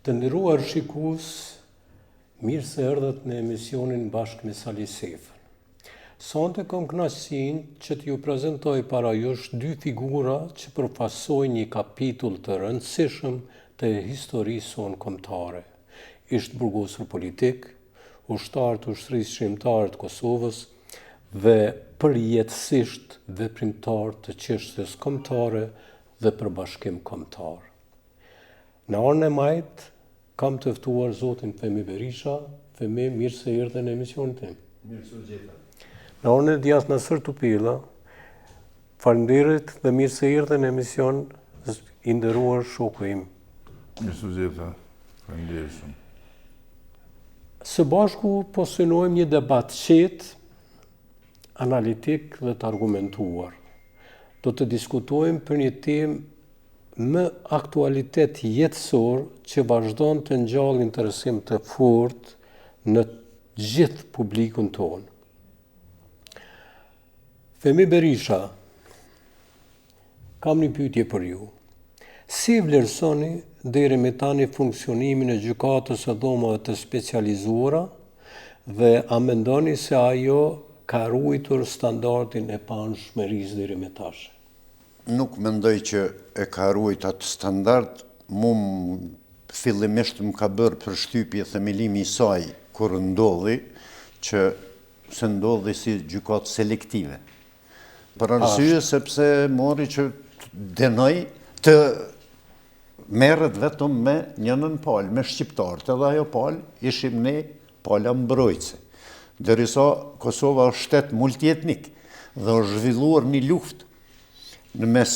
Të nderuar shikues, mirë se erdhët në emisionin bashkë me Sali Sefën. Sonte kam kënaqësinë që t'ju prezantoj para jush dy figura që përfaqësojnë një kapitull të rëndësishëm të historisë sonë kombëtare. Ishte burgosur politik, ushtar të ushtrisë shqiptare të Kosovës dhe përjetësisht veprimtar të çështjes kombëtare dhe për bashkim kombëtar. Në orën e majtë kam të ftuar zotin Femi Berisha. Femi, mirë se erdhe në emisionin tim. Mirë se u gjeta. Në orën e djathtë Nasër Tupilla, faleminderit dhe mirë se erdhe në emision i nderuar shoku im. Mirë se u gjeta. Faleminderit shumë. Së bashku po synojmë një debat qetë, analitik dhe të argumentuar. Do të diskutojmë për një temë më aktualitet jetësor që vazhdon të ngjall interesim të fortë në gjithë publikun tonë. Femi Berisha, kam një pyetje për ju. Si vlerësoni deri me tani funksionimin e gjykatës së dhomave të specializuara dhe a mendoni se ajo ka ruajtur standardin e panshmërisë deri me tash? Nuk mendoj që e ka ruajt atë standard, fillimisht më ka bërë përshtypje themelimi i saj kur ndodhi që se ndodhi si gjykatë selektive. Për arsye sepse mori që denoj të merret vetëm me njënën palë, me shqiptarët, edhe ajo palë ishim ne pala mbrojtëse. Derisa Kosova është shtet multietnik dhe është zhvilluar një luftë në mes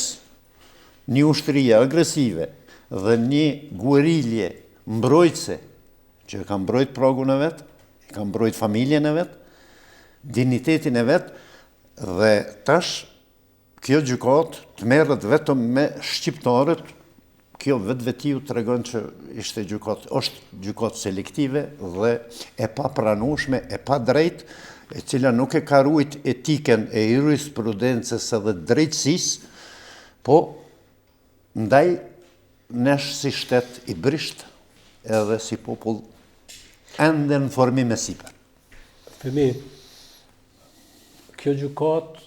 një ushtrie agresive dhe një guerilje mbrojtëse që ka mbrojt pragun e vetë, ka mbrojt familjen e vetë, dignitetin e vetë, dhe tash kjo gjykatë të merret vetëm me shqiptarët, kjo vetvetiju tregon që është gjykatë selektive dhe e papranueshme, e pa drejtë, e cila nuk e ka ruajt etiken e jurisprudencës dhe drejtësisë, po ndaj nesh si shtet i brisht edhe si popull ende në formim e sipër. Femi, kjo gjykatë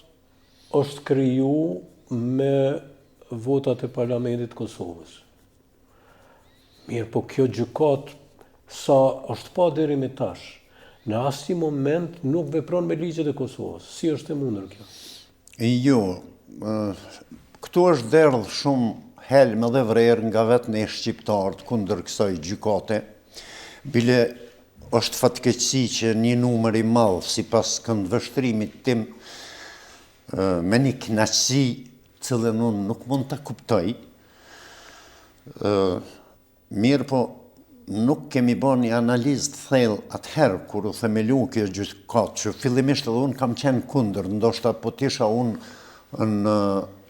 është kriju me votat e Parlamentit Kosovës. Mirë, po kjo gjykatë sa është pa deri me tash, në asnjë moment nuk vepron me ligjet e Kosovës. Si është e mundur kjo? Jo, këtu është derdhë shumë helm dhe vrerë nga vetë ne shqiptarët kundër kësaj gjykate. Bile është fatkeqësi që një numër i madh sipas këndvështrimit tim me një kënaqësi cilën unë nuk mund ta kuptoj. Mirë, po nuk kemi bën një analizë të thellë atëherë kur u themelu kjo gjykatë, që fillimisht edhe unë kam qenë kundër, ndoshta po tisha unë në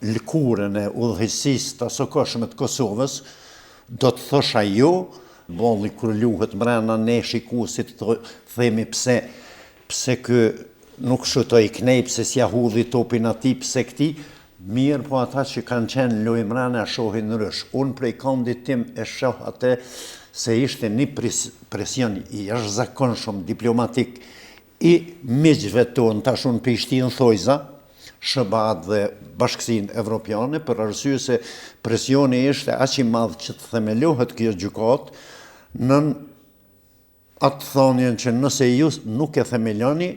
lëkurën e udhëheqësisë të asokoshme të Kosovës, do të thosha jo, bolli kur luhet mrena ne shikuesit themi pse kë nuk shutoi knej, pse s'ja hudhi topin atij, pse këti, mirë, po ata që kanë qenë lojmrena shohin rësh. Unë prej këndit tim e shoh atë se ishte një presion i jashtëzakonshëm diplomatik i miqve tonë, tash unë Prishtinë thojza, SBA dhe Bashkësinë Evropiane, për arsye se presioni ishte aq i madh që të themelohet kjo gjykatë në atë thonjen që nëse ju nuk e themeloni,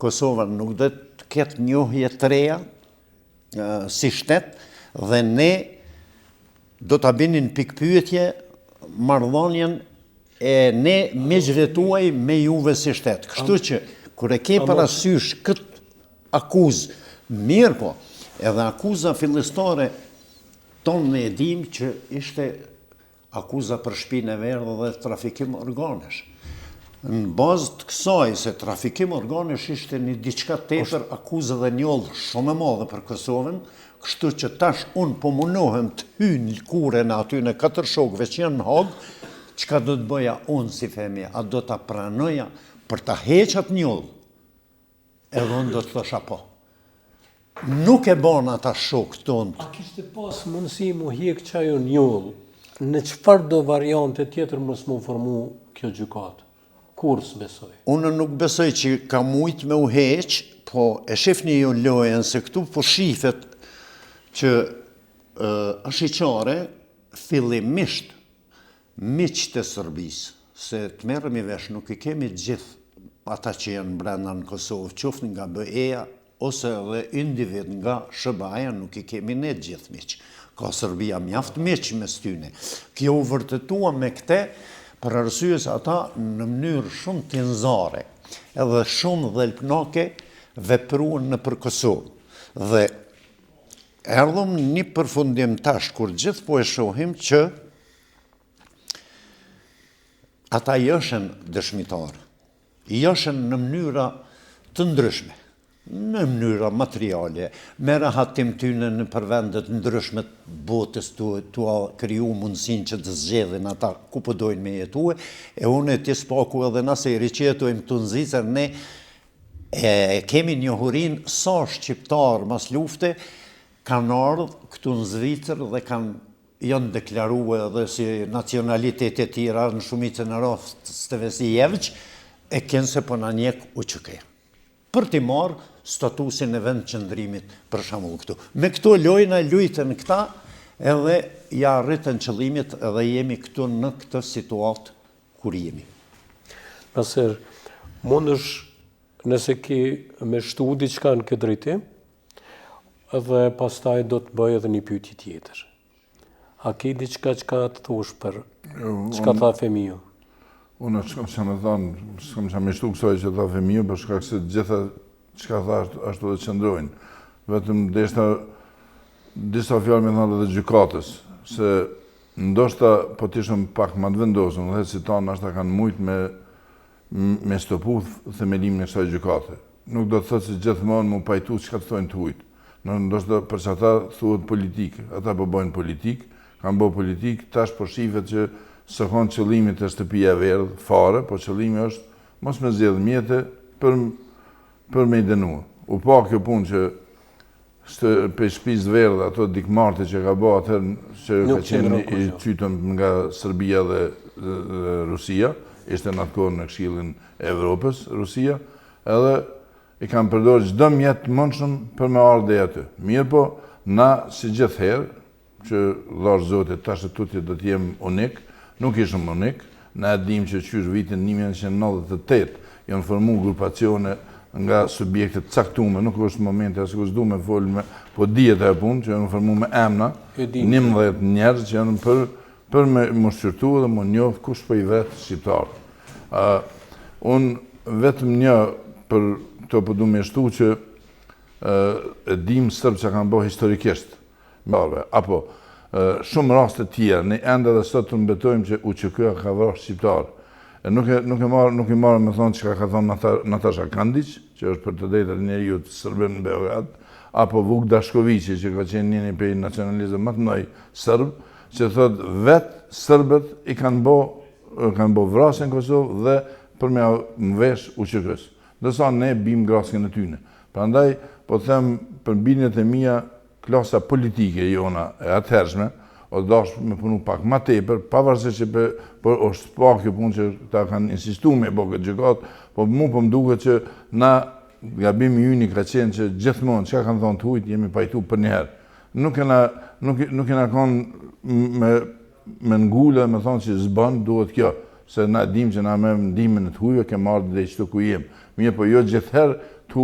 Kosova nuk do të ketë njohje të reja si shtet dhe ne do ta binin pikpyetje marrëdhënien e ne miqve tuaj me juve si shtet. Kështu që kur e ke parasysh këtë akuzë, mirë po, edhe akuza fillestare tonë ne e dim që ishte akuza për shpinë e verdhë dhe trafikim organesh. Në bazë të kësaj se trafikim organesh ishte një diçka tepër akuzë dhe njollë shumë e madhe për Kosovën, kështu që tash unë po munohem të hynë lëkurën aty në 4 shokëve që janë në Hagë, çka do të bëja unë si Femi, a do ta pranoja për ta heq atë njollë? Edhe unë do të thosha po. Nuk e bon ata shokë tonë. A kishte pas mundësi mu hjek që ajo njollë në çfarë do variante tjetër mos më formu kjo gjykatë? Kur s'besoj? Unë nuk besoj që ka mujt me u heq, po e shifni ju lojën se këtu po shifet që është i qare fillimisht miqët e Serbisë, se të merremi vesh nuk i kemi gjithë ata që janë brenda në Kosovë, qoftë nga BE-ja ose edhe individ nga SBA-ja, nuk i kemi ne gjithë miq. Ka Serbia mjaft miq mes tyne. Kjo u vërtetua me këte për arsye se ata në mënyrë shumë tinzare edhe shumë dhelpnake vepruan në për Kosovë. Dhe erdhëm një përfundim tash kur gjithë po e shohim që ata jëshën dëshmitarë, jëshën në mënyra të ndryshme, në mënyra materiale, me rahatim tyne në përvendet ndryshme të botës të kriju mundësin që të zgjedhin ata ku përdojnë me jetue, e unë e tisë paku edhe nëse i riqetojmë të nëzitër, ne kemi njohurin sa shqiptarë mas lufte kanë ardhë këtu në Zvicër dhe janë deklaruar edhe si nacionalitetet e tjera në shumicën e rasteve si Jevq, e kënë se po në njek UÇK. Për t'i marë statusin e vend qëndrimit për shembull këtu. Me këto lojna lujtën këta edhe ja rritën qëllimit edhe jemi këtu në këtë situatë kur jemi. Nasir, mundësh nëse ki me shtu diçka në këtë drejtim, edhe pastaj do të bëj edhe një pyetje tjetër. A ki diçka që ka të thush për që ka tha Femiu? Unë s'kam që me thonë, s'kam që me shtu kësoj që tha Femiu, për shkak se gjitha që ka tha ashtu dhe qëndrojnë. Vetëm deshta disa fjallë me thonë dhe gjykatës, se ndoshta po t'ishëm pak ma të vendosëm, dhe si tanë ashta kanë mujtë me stopu themelimin e kësaj gjykate. Nuk do të thëtë se gjithmonë mu pajtu që ka të thojnë të ujtë. Ndoshta për që ata thuhet politikë, ata po bojnë politikë, kanë bo politikë, tash po shifet që së konë qëllimit e shtëpia e verdhë, fare, po qëllimi është mos me zjedhë mjete për me i denua. U pa kjo punë që për shpiz verdhë, ato dikmarti që ka bo atër që ka qenë i qytëm nga Serbia dhe Rusia, ishte në atë kohë në Këshillin e Evropës, Rusia, edhe i kam përdorë çdo mjet të mundshëm për me ardhe aty. Mirë po, na si gjithherë, që lash Zotit tash e tutje do t'jem unik, nuk ishëm unik, na e dim që qysh vitin 1998 janë formu grupacione nga subjektet caktume, nuk është momenti as kus du me folë me, po dijet e punë që janë formu me emna, 11 njerëz që janë për me më shqyrtu dhe më njohë kush për i vetë shqiptarë. Unë vetëm një për të përdu me shtu që e dim sërbë që kanë bo historikisht, apo shumë raste tjera, ne enda dhe sot të mbetojmë që UÇK-ja ka vrarë shqiptarë. Nuk i marë me thonë që ka thonë Natasha Kandić, që është për të drejtat e njeriut sërbën në Beograd, apo Vuk Dashkoviqi, që ka qenë njëri prej nacionalizëm më të mëdhenj sërb, që thotë vetë sërbët i kanë bo vrasje në Kosovë dhe për me vesh UÇK-s. Dësa ne bim grasken e tyne. Prandaj, po them për binjet e mia, klasa politike jona e atëhershme, o dash me punu pak ma tepër, pavarësisht që është pak kjo punë që ta kanë insistu me bo këtë gjykat, po mu po më duket që na gabimi yni ka qenë që gjithmonë, që ka kanë thonë të hujt, jemi pajtu për njëherë. Nuk kena konë me ngulle, me thonë që zbanë duhet kjo, se na dim që na me ndimin e të hujve, ke marrë dhe qëtu ku jem. Mirë po jo gjithherë të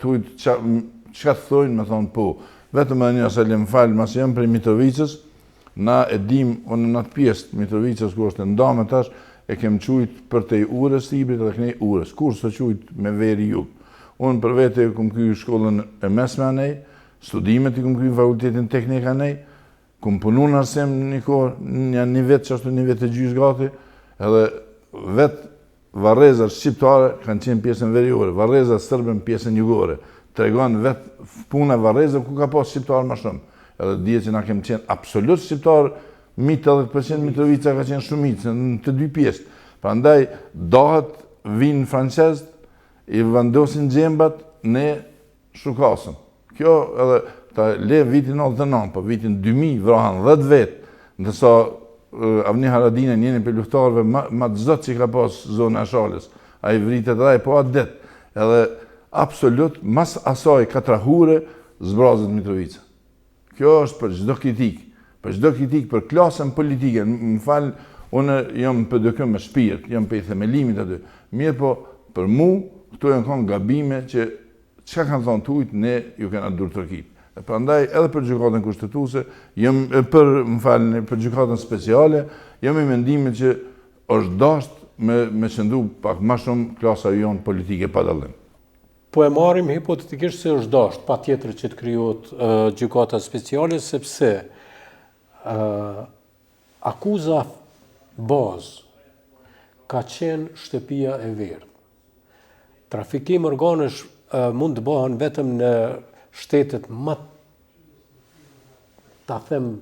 hujt që ka të thojnë, me thonë po. Vetëm edhe një asalim falë, mas jam prej Mitrovicës, na e dim, unë në atë pjesë Mitrovicës, ku është ndame tash, e kem qujt për te i Urës Sibrit dhe kënej Urës, kur së qujt me veri jug. Unë për vete këm kry shkollën e mesme anej, studimet i këm kry fakultetin teknik anej, këm punu në arsem një vetë që ashtu një vetë e gjys gati, edhe vetë varrezat shqiptare kanë qenë pjesën veriore, varrezat sërbën pjesën jugore. Tregon vetë puna varrezëve ku ka pas shqiptarë ma shumë. Edhe dje që na kemë qenë absolut shqiptarë, 80% Mitrovica ka qenë shumicë në të dy pjesë. Prandaj, dohet vinë francezët, i vendosin gjembat, ne shukasëm. Kjo edhe ta le vitin 89, po vitin 2000 vrahan 10 vetë, ndërsa Avni Haradine, njëri për luftarëve ma të zot që ka pas zona e Shalës. A i vritet dhe po atë det. Edhe absolut, mas asaj katrahure, zbrazët Mitrovica. Kjo është për çdo kritik, për klasën politike. Më falë, unë jam për dëkëm me shpirt, jam për i themelimit aty. Mirë po, për mu, këto janë kanë gabime që çka kanë thonë tujt, ne ju kena dur tërkip. E prandaj, edhe për gjykatën kushtetuese, për gjykatën speciale, jam i mendimit që është dasht me qëndu pak ma shumë klasa jonë politike pa dallim. Po e marrim hipotetikisht se është dasht, pa tjetër që të krijohet gjykata speciale, sepse akuza bazë ka qenë shtëpia e Verdhë. Trafikim organesh mund të bëhen vetëm në shtetet më, ta them,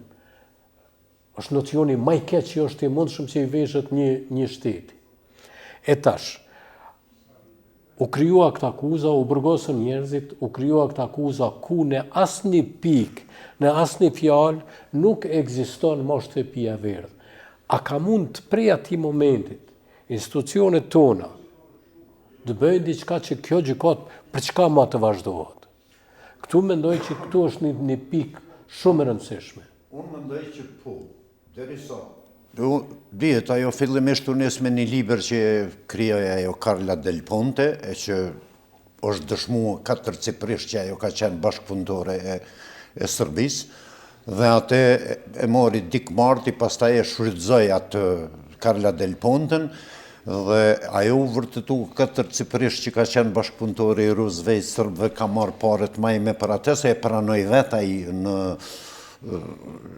është nocioni më i keq që është i mundshëm që i veshët një shteti. E tash, u kryua këtë akuza, u burgosën njerëzit, u kryua këtë akuza ku në asnjë pikë, në asnjë fjalë nuk ekziston më shtëpia e Verdhë. A ka mund të prej atij momentit institucionet tona të bëjnë diçka që kjo gjykat për çka ma të vazhdohet? Këtu mendoj që këtu është një pikë shumë e rëndësishme. Unë mendoj që po, derisa. Dihet, ajo fillimisht u nis me një libër që krijoi ajo Carla Del Ponte, e që është dëshmuar katërcifrisht që ajo ka qenë bashkëpunëtore e Serbisë, dhe atë e mori Dick Marty, pastaj e shfrytëzoi atë Carla Del Ponten, dhe ajo u vërtetu katërcifrisht që ka qenë bashkëpunëtori i rusëve, i serbëve, ka marrë paret më me për atë, se e pranoi vetë ai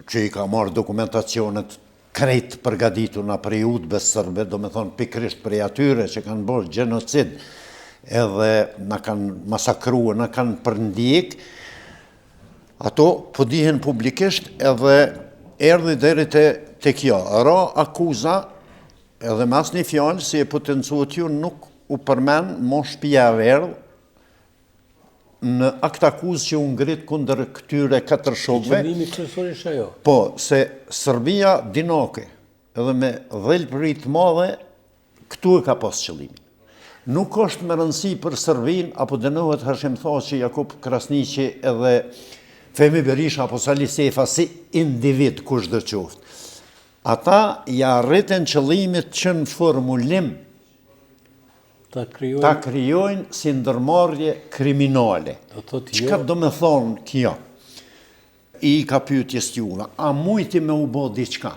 që i ka marrë dokumentacionet krejt përgatitur në periudhë sërbe, do me thonë pikrisht prej atyre që kanë bërë gjenocid, edhe na kanë masakruar, na kanë përndjek, ato po dihen publikisht, edhe erdhi deri te kjo. Ra akuza, edhe mas një fjalë, si e potencuat ju nuk u përmen mo shtëpia e Verdhë në akt akuzë që u ngrit kundër këtyre katër shokëve. Qëllimi kryesor ishte ajo. Po, se Serbia dinake, edhe me dhelpëri të madhe, këtu e ka pas qëllimin. Nuk është me rëndësi për Serbin, apo dënohet Hashim Thaçi, Jakub Krasniqi edhe Fehmi Berisha apo Sali Sefa si individ kushdo qoftë. Ata ja arritën qëllimit që në formulim ta krijojnë si ndërmarrje kriminale. Çka do me thonë kjo? I ka pyetjes juve, a mujti me u bë diçka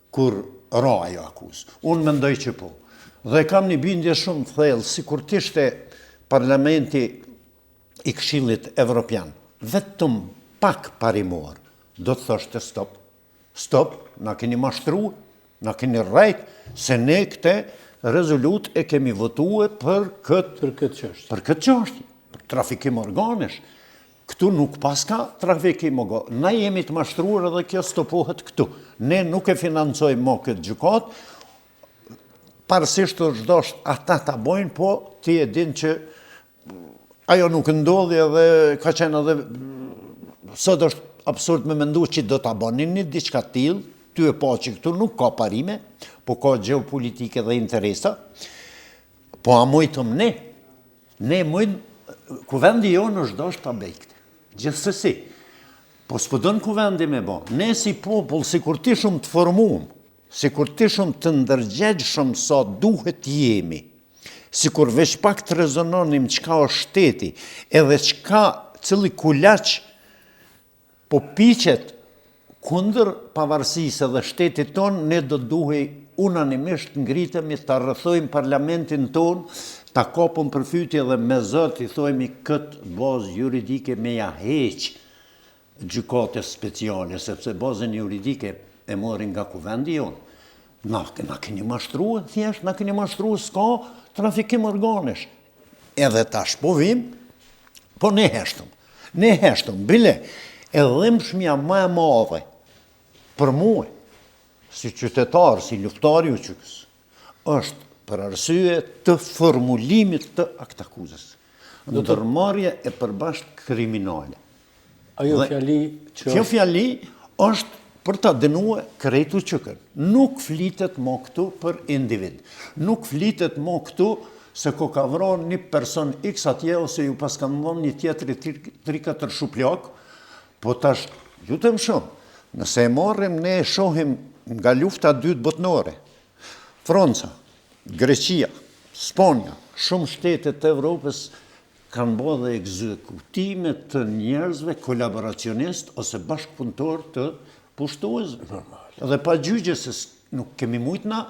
kur ra ajo akuzë? Unë mendoj që po. Dhe kam një bindje shumë thellë, sikur t'ishte parlamenti i Këshillit Evropian, vetëm pak parimor, do të thoshte stop. Stop, na keni mashtruar, na keni rrejt, se ne këte rezolut e kemi votue për këtë çështje, për trafikim organesh. Këtu nuk paska trafikim organesh. Na jemi të mashtruar edhe kjo stopohet këtu. Ne nuk e financojmë më këtë gjykat, parësisht është dosht ata ta bojnë, po ti e din që ajo nuk ndodhi edhe ka qenë edhe sot është absurd me mendu që do ta bënin një diçka tillë, ty e pa që këtu nuk ka parime, po ka geopolitike dhe interesa, po a mujtëm ne? Ne mujtë, kuvendi jonë është dosht të bejkte. Gjithsesi, po s'pëdën kuvendi me bo. Ne si popull, si kur ti shumë të formum, si kur ti shumë të ndërgjegjshëm sa duhet jemi, si kur veç pak të rezononim qka o shteti, edhe qka cili kulaq po piqet kundër pavarësisë dhe shtetit tonë, ne do duhej unanimisht ngritemi të rrëthojmë parlamentin tonë, ta kopëm përfytje dhe me zot i thojmë këtë bazë juridike me ja heq gjykate speciale, sepse bazën juridike e morin nga kuvendi jonë. Na keni mashtruar, thjesht, na keni mashtruar, s'ka trafikim organesh. Edhe tash po vim, po ne heshtëm, bile, edhe mshmja më e madhe, për mua, si qytetar, si luftari u qykës, është për arsye të formulimit të akt akuzës. Ndërmarrje e përbashkët kriminale. Ajo fjali që... Kjo fjali është për ta dënue krejtu qëkën. Nuk flitet mo këtu për individ. Nuk flitet mo këtu se ko ka vron një person X atje, ose ju pas ka mëndon një tjetëri 3-4 shuplak, po tash, jutëm shumë, nëse e marrim, ne e shohim nga lufta dytë botnore, Franca, Greqia, Spanja, shumë shtetet të Evropës kanë bërë dhe ekzekutime të njerëzve kolaboracionist ose bashkëpunëtor të pushtuesve. Edhe pa gjyqje se nuk kemi mujtna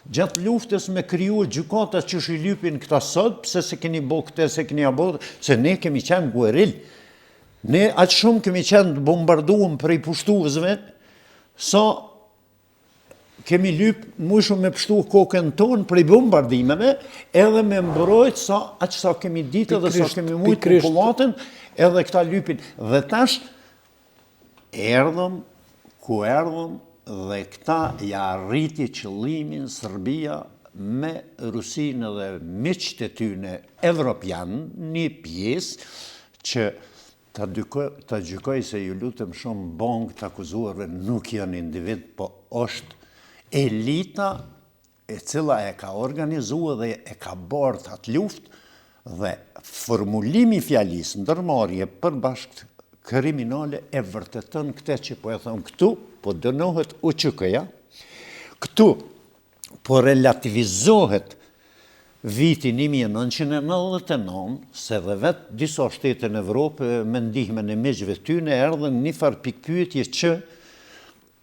gjatë luftës me kriju gjykata që shilypin këta sot, pse se keni bo këte, se keni abo, se ne kemi qenë gueril. Ne aqë shumë kemi qenë të bombarduam prej pushtuesve, sa kemi lyp shumë me pështu kokën tonë prej bombardimeve, edhe me mbrojt aqë sa kemi ditë dhe sa kemi mujtë populatën, edhe këta lypin. Dhe tash, erdhëm, ku erdhëm, dhe këta ja arriti qëllimin Serbia me Rusinë dhe miqtë e tyne evropian, një pjesë që ta gjykoj se ju lutem shumë bangë të akuzuarve nuk janë individ, po është elita e cila e ka organizuar dhe e ka bërë atë luftë dhe formulimi fjalis ndërmarrje për bashkë kriminale e vërtetën këte që po e thonë këtu, po dënohet UÇK-ja, këtu po relativizohet vitin 1999, se dhe vetë disa shtete në Evropë me ndihmën e miqve tyne erdhën një farë pikpyetje që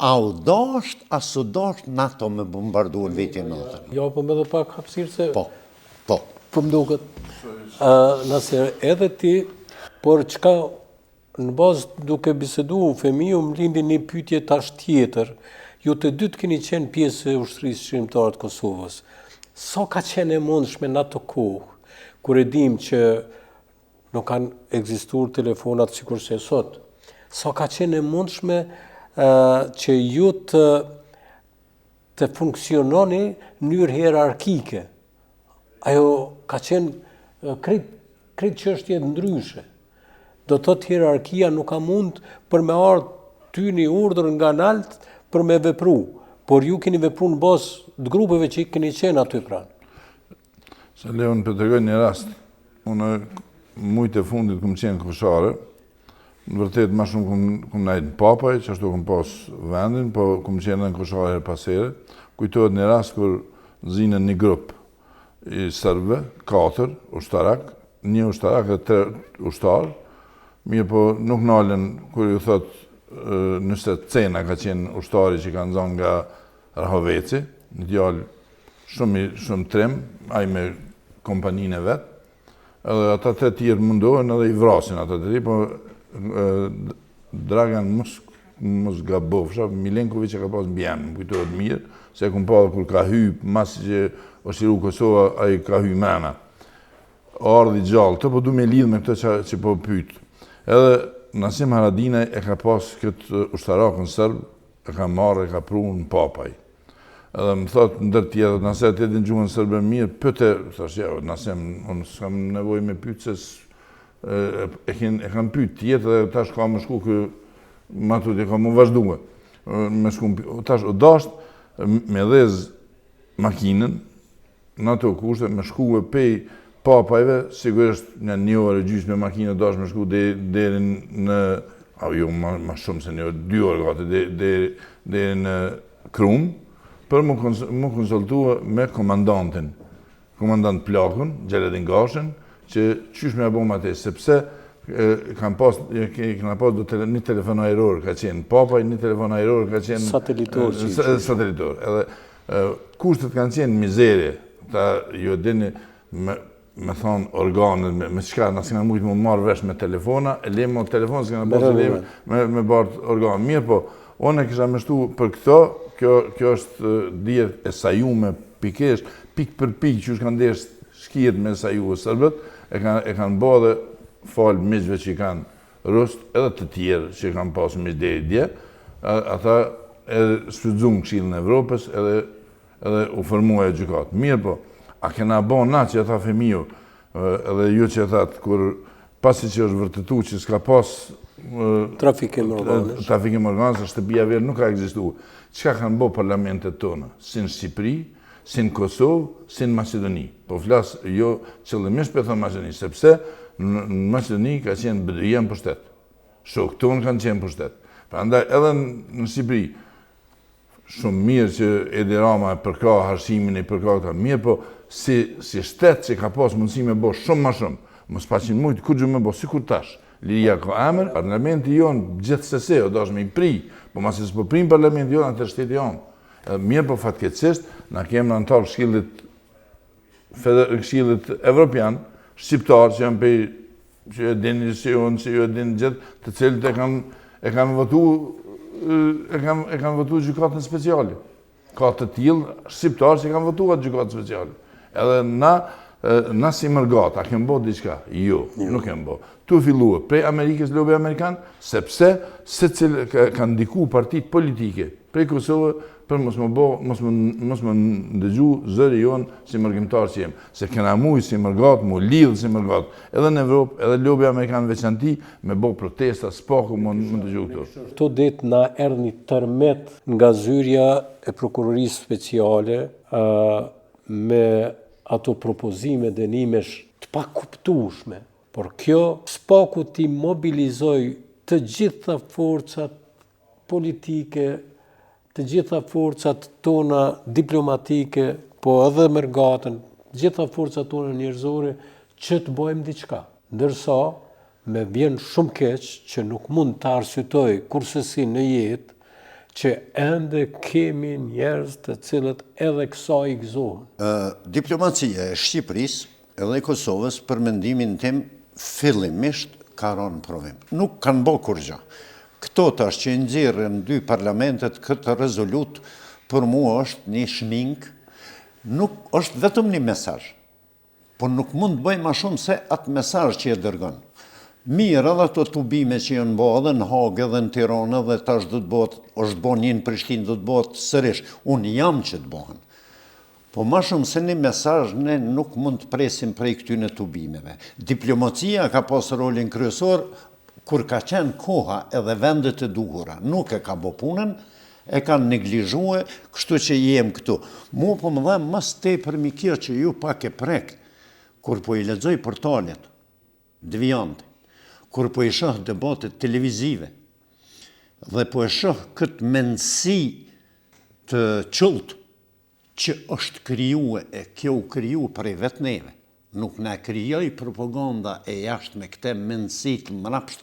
a u dasht, a su dasht NATO me bombardu në vitin 99. Jo, po me dhe pak hapësirë se... Po. Po më duket. Nëse edhe ti, por qka në bazë duke bisedu, fëmiju më lindi një pyetje tash tjetër, ju të dytë keni qenë pjesë e ushtrisë shqiptare të Kosovës. Sa ka qenë e mundshme në ato kohë, kur e dim që nuk kanë ekzistuar telefonat sikur se sot, sa ka qenë e mundshme që ju të funksiononi në mënyrë hierarkike. Ajo ka qenë krejt çështje ndryshe. Do të thotë hierarkia nuk ka mund për me ardhë ty një urdhër nga lart për me vepru, por ju keni vepru në bazë të grupeve që keni qenë aty pranë. Se Leon për të regoj një rast, unë mujtë e fundit këmë qenë koshare, në vërtet ma shumë këmë najtë në papaj, që ashtu këmë pas vendin, po këmë qenë në koshare her pasere, kujtohet një rast kër zinën një grupë i Serbëve, 4 ushtarak, 1 ushtarak dhe 3 ushtarë, mirë po nuk nalën kër ju thotë nëse Cena ka qenë ushtari që kanë zonë nga Rahoveci, një djallë shumë trim, aj me kompaninë e vetë, edhe ata 3 tjerë mundohen edhe i vrasin ata 3, po Dragan mos gabofsha, Milenković e ka pas mbjenë, më kujtohet mirë, se kumë pa dhe kur ka hypë, masë që o shiru Kosova, a i ka hypë mena. Ardhi gjallë, të po du me lidhë me këtë që po pytë. Edhe Nasim Haradinaj e ka pas këtë ushtarakën sërbë, e ka marrë, e ka prunë në papaj. Edhe më thotë ndër tjetër, nëse e të edhin gjuhën sërbë mirë, pëte, thash, ja, Nasim, unë s'kam nevoj me pytë, se e kam pytë tjetër, dhe tash ka më shku kë matut, e ka më vazhduhe. Me shku më pytë, tash o dashtë me dhez makinën, në ato kushte, me shku e pej papajve, sigurisht një orë gjysë me makinë dash me shku deri në, jo ma shumë se një orë, 2 orë gati, deri në Krum, për më konsultua me komandant plakun, Gjeledin Gashen, që qysh me abom atë, sepse kanë pas një telefon aeror ka qenë papaj, një telefon aeror ka qenë satelitor. Edhe kushtet kanë qenë mizerje, ta ju dini me thonë organet, me qka nësë nga mujtë më marrë vesh me telefona, e lejmë o telefonë, s'ka në bërë me bartë organet. Mirë po, unë e kisha mështu për këto, kjo është djetë e sajume pikesh, pik për pik që është kanë desh shkijet me saju e sërbët, e kanë bërë dhe falë miqve që i kanë rust, edhe të tjerë që i kanë pasë miq deri dje, ata edhe shfrytëzuan Këshillin e Evropës edhe u formua e gjykatë. Mirë po, a kena bon na që e tha fëmiju, edhe ju që e thatë, kur pasi që është vërtetu që s'ka pas Trafikim organësh. trafikim organësh, shtëpia verë nuk ka ekzistuar. Çka kanë bërë parlamentet tona, si në Shqipëri, si në Kosovë, si në Maqedoni. Po flas jo qëllimisht për thonë Maqedoni, sepse në Maqedoni ka qenë BDI-ja në pushtet. Shokët tonë kanë qenë pushtet. Prandaj edhe në Shqipëri, shumë mirë që Edi Rama e përka harshimin e përka këta mirë, po si shtet që ka pas mundësi me bo shumë ma shumë, mos paqin mujtë kur gjë me bo, si kur tash, liria ka emër, parlamenti jonë gjithsesi, o dash me i pri, po masi s'po prim parlamenti jonë atë shteti jonë. Mirë po fatkeqësisht, na kemë në antarë këshillit evropian, shqiptarë që janë pej, që e dini që ju e dini gjithë, të cilët e kanë votu gjykatën speciale. Ka të tillë shqiptarë që kanë votu atë gjykatë speciale. Edhe na si mërgat, a kemë bo diçka? Jo, nuk kemë bo. Tu filluë prej Amerikës, lobi Amerikan, sepse se cilë kanë ndiku partit politike prej Kosovë për mos më ndëgju zëri jonë si mërgjimtar që jemë. Se kena mujë si mërgat, mu lidhë si mërgat. Edhe në Evropë, edhe lobi Amerikan veçanti, me bo protesta, s'paku më ndëgju këto. Këto ditë na erdhi një tërmet nga zyrja e prokurorisë speciale me ato propozime dënimesh të pakuptueshme. Por kjo s'paku ti mobilizoj të gjitha forcat politike, të gjitha forcat tona diplomatike, po edhe mërgatën, të gjitha forcat tona njerëzore që të bëjmë diçka. Ndërsa, me vjen shumë keq që nuk mund të arsyetoj kursesi në jetë që ende kemi njerëz të cilët edhe kësaj i gëzohen. Diplomacia e Shqipërisë edhe e Kosovës, për mendimin tim, fillimisht ka rënë provim. Nuk kanë bërë kur gjë. Këto tash që nxjerrin dy parlamentet këtë rezolut, për mua është një shmink, nuk është vetëm një mesazh, por nuk mund të bëj më shumë se atë mesazh që e dërgon. Mirë edhe ato tubime që janë bërë edhe në Hagë edhe në Tiranë dhe tash do të bëhet, është bërë një në Prishtinë, do të bëhet sërish. Unë jam që të bëhen. Po ma shumë se një mesazh ne nuk mund të presim prej këtyne tubimeve. Diplomacia ka pas rolin kryesor kur ka qenë koha edhe vendet e duhura. Nuk e ka bë punën, e kanë neglizhue, kështu që jem këtu. Mu po më dhe mas tepër mi kjo që ju pak e prekt, kur po i lexoj portalet, devijante, kur po i shoh debatet televizive, dhe po e shoh këtë mendësi të qullt, që është kryue e kjo u kryu prej vetë neve. Nuk ne kryoj propaganda e jashtë me këte mendësi të mrapsht.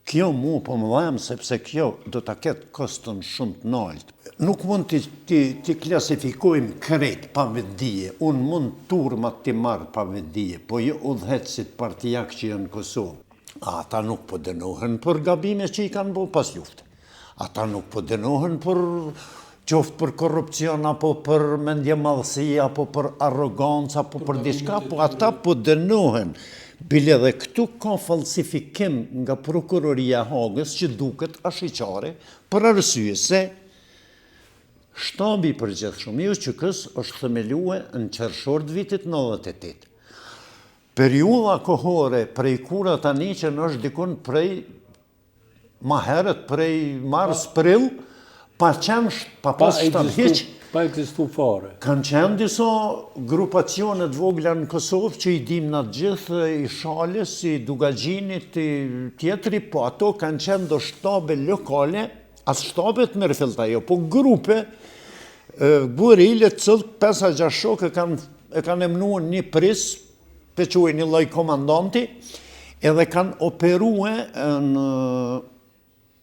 Kjo mu po më dhajem sepse kjo do të ketë kostën shumë të naltë. Nuk mund të klasifikojmë krejt pa vetdije. Unë mund turmat të marrë pa vetdije, po jo udhëhecit partijak që janë në Kosovë. Ata nuk po dënohen për gabime që i kanë bo pas lufte. Ata nuk po dënohen për qoftë për korrupcion, apo për mendje madhësi, apo për arrogancë, apo për diçka, po ata po dënohen. Bile dhe këtu ka falsifikim nga prokuroria Hagës që duket ashiqare, për arsye se shtabi i përgjithshëm i UÇK-s është themelue në qershor të vitit 98. Periudha kohore prej kura tani që në është dikun prej ma herët prej mars-prill, pa pas shtatë hiq, pa ekzistu fare. Kanë qenë disa grupacionet vogla në Kosovë që i dim në gjithë, i Shalës, i Dugagjinit, i tjetri, po ato kanë qenë do shtabe lokale, as shtabet me rëfilta jo, po grupe burile cëllë 5-6 shok e kanë emnuar një pris, pe quaj një lloj komandanti, edhe kanë operue në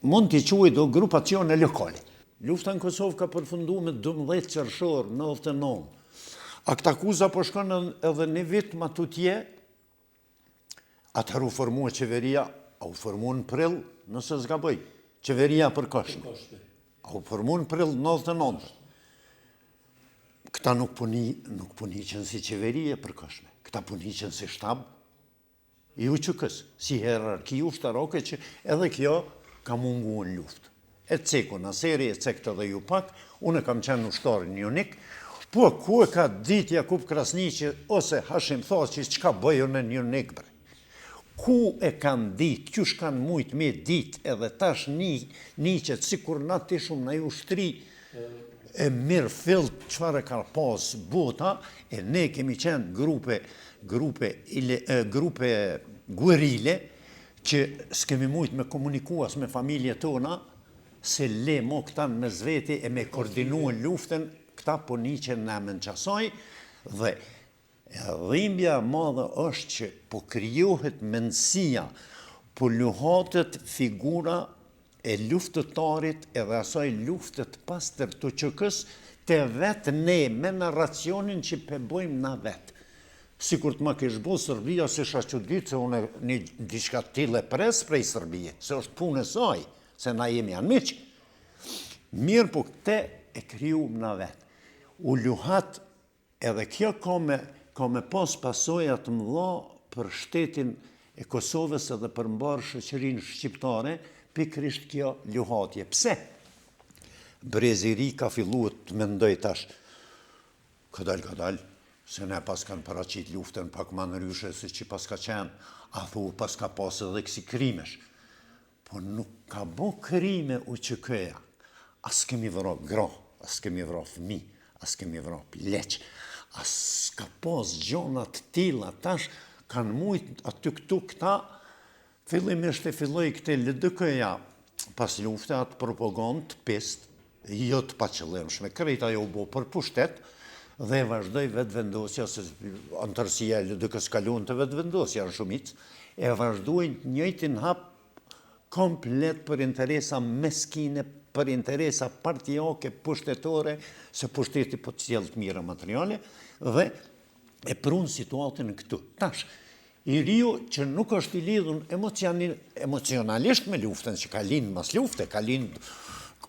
mund t'i quaj do grupacione lokale. Lufta në Kosovë ka përfundu me 12 qershor, 99. Aktakuza po shkon edhe një vit ma tutje, atëherë u formua qeveria, a u formu në prill, nëse zgaboj, qeveria përkohshme. A u formu në prill 99. Këta nuk puniqen si qeverie përkohshme, këta puniqen si shtab i UÇK-s, si hierarki ushtarake që edhe kjo ka mungu në luftë. E ceku në seri, e cek të dhe ju pak, unë kam qenë ushtar një unik, po ku e ka ditë Jakub Krasniqi ose Hashim Thaçi që ka bëjë në një unik bre. ku e kanë ditë, qysh kanë mujt me ditë, edhe tash niqet, si kur na të shumë në ushtri, e mirë fillt qëfar e ka pas bota, e ne kemi qenë grupe guerile, që s'kemi mujt me komunikuas me familje tona, se le mo këta në zveti e me koordinu luftën, këta po niqen në emën qasaj, dhe dhimbja madhe është që po krijohet mendësia, po luhatet figura e luftëtarit edhe asaj luftët pastër të QK-s të vetë ne me narracionin që pëbojmë na vetë. Si kur të ma kesh bo Serbia, se shka që ditë se unë një diçka tile pres prej Serbije, se është punë e saj, se na jemi janë miqë. Mirë po këte e krijuam na vetë. U luhat edhe kjo ka me pas pasojat mëdha për shtetin e Kosovës edhe për mbarë shoqërinë shqiptare, pikrisht kjo luhatje. Pse? Brezi i ri ka filluar të mendoj tash, kadal, se ne pas kanë paraqit luftën pak ma ndryshe se që pas ka qenë, a thu pas ka pas edhe kësi krimesh. Po nuk ka bo krime u QK-ja. As kemi vëro gra, as kemi vëro fëmi, as kemi vëro pleq, as ka pas gjonat tila, tash kanë mujt aty këtu këta, fillimisht e filloj këte LDK-ja, pas lufte atë propagandë të pist, jo të paqëllimshme, krejta jo bo për pushtet, dhe vazhdoj vetë vendosja, se antërsia LDK s'kalun të vetë vendosja në shumic, e vazhdojnë njëjtin hap komplet për interesa meskine, për interesa partijake, pushtetore, se pushteti po të sjellë të mira materiale, dhe e prunë situatën këtu. Tash, i riu që nuk është i lidhun emocionalisht me luftën, që ka lind mas lufte, ka lind,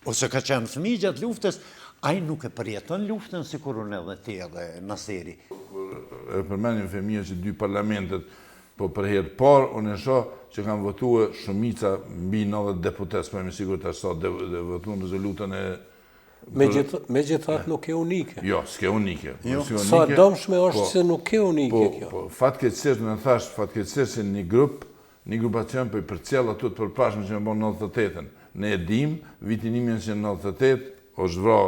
ose ka qenë fëmijë gjatë luftës, ai nuk e përjeton luftën si kur unë edhe ti edhe Naseri. E përmenim fëmijë që dy parlamentet, po për herë parë, unë e shoh që kanë votuar shumica mbi 90 deputet, po më sigurt të sa votuan rezolutën e... Megjithatë nuk e unike. Jo, s'ke unike. Sa dëmshme është se nuk e unike kjo. Po, fatkeqësisht, në thash, fatkeqësisht se një grupacion për përcjell ato të përpashme që më bon 98-ën. Ne e dim, vitin 1998, është vra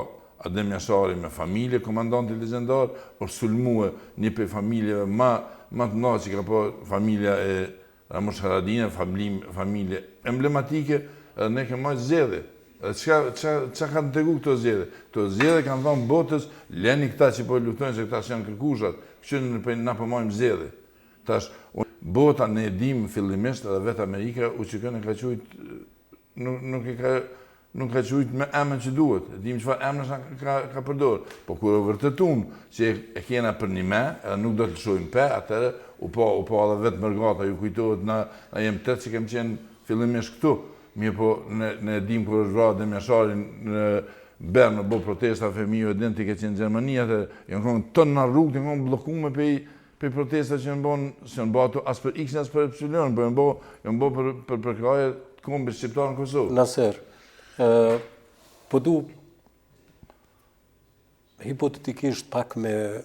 Adem Jashari me familje, komandanti legendar, është sulmue një për familjeve ma të mëdha që ka po familja e Ramush Haradina, familje emblematike, edhe ne kemë majtë zgjedhje. Qa kanë të tegu këto zgjedhje? Këto zgjedhje kanë thonë botës, leni këta që po luftojnë se këta që janë kërkushat, që na po majmë zgjedhje. Tash, bota ne dim fillimisht edhe vetë Amerika, UÇK-n e ka qujt, nuk ka qujt me emën që duhet, dim qëfar emën ka përdor. Po kur e vërtetun që e kena për një me, edhe nuk do të lëshojnë pe, atëre u po edhe vetë mërgata, ju kujtohet na jem tëtë që kem qenë fillimisht këtu. Mirë po, ne dim kur është vra Adem Jashari në Bern, në bo protesta fëmijëve identike që në Gjermani, atë janë konë tënë në rrugë, janë konë blokume për protesta që janë bo ato as për X, as për Y, po janë bo për përkraje të kombit shqiptarë në Kosovë. Naser, po du hipotetikisht pak me,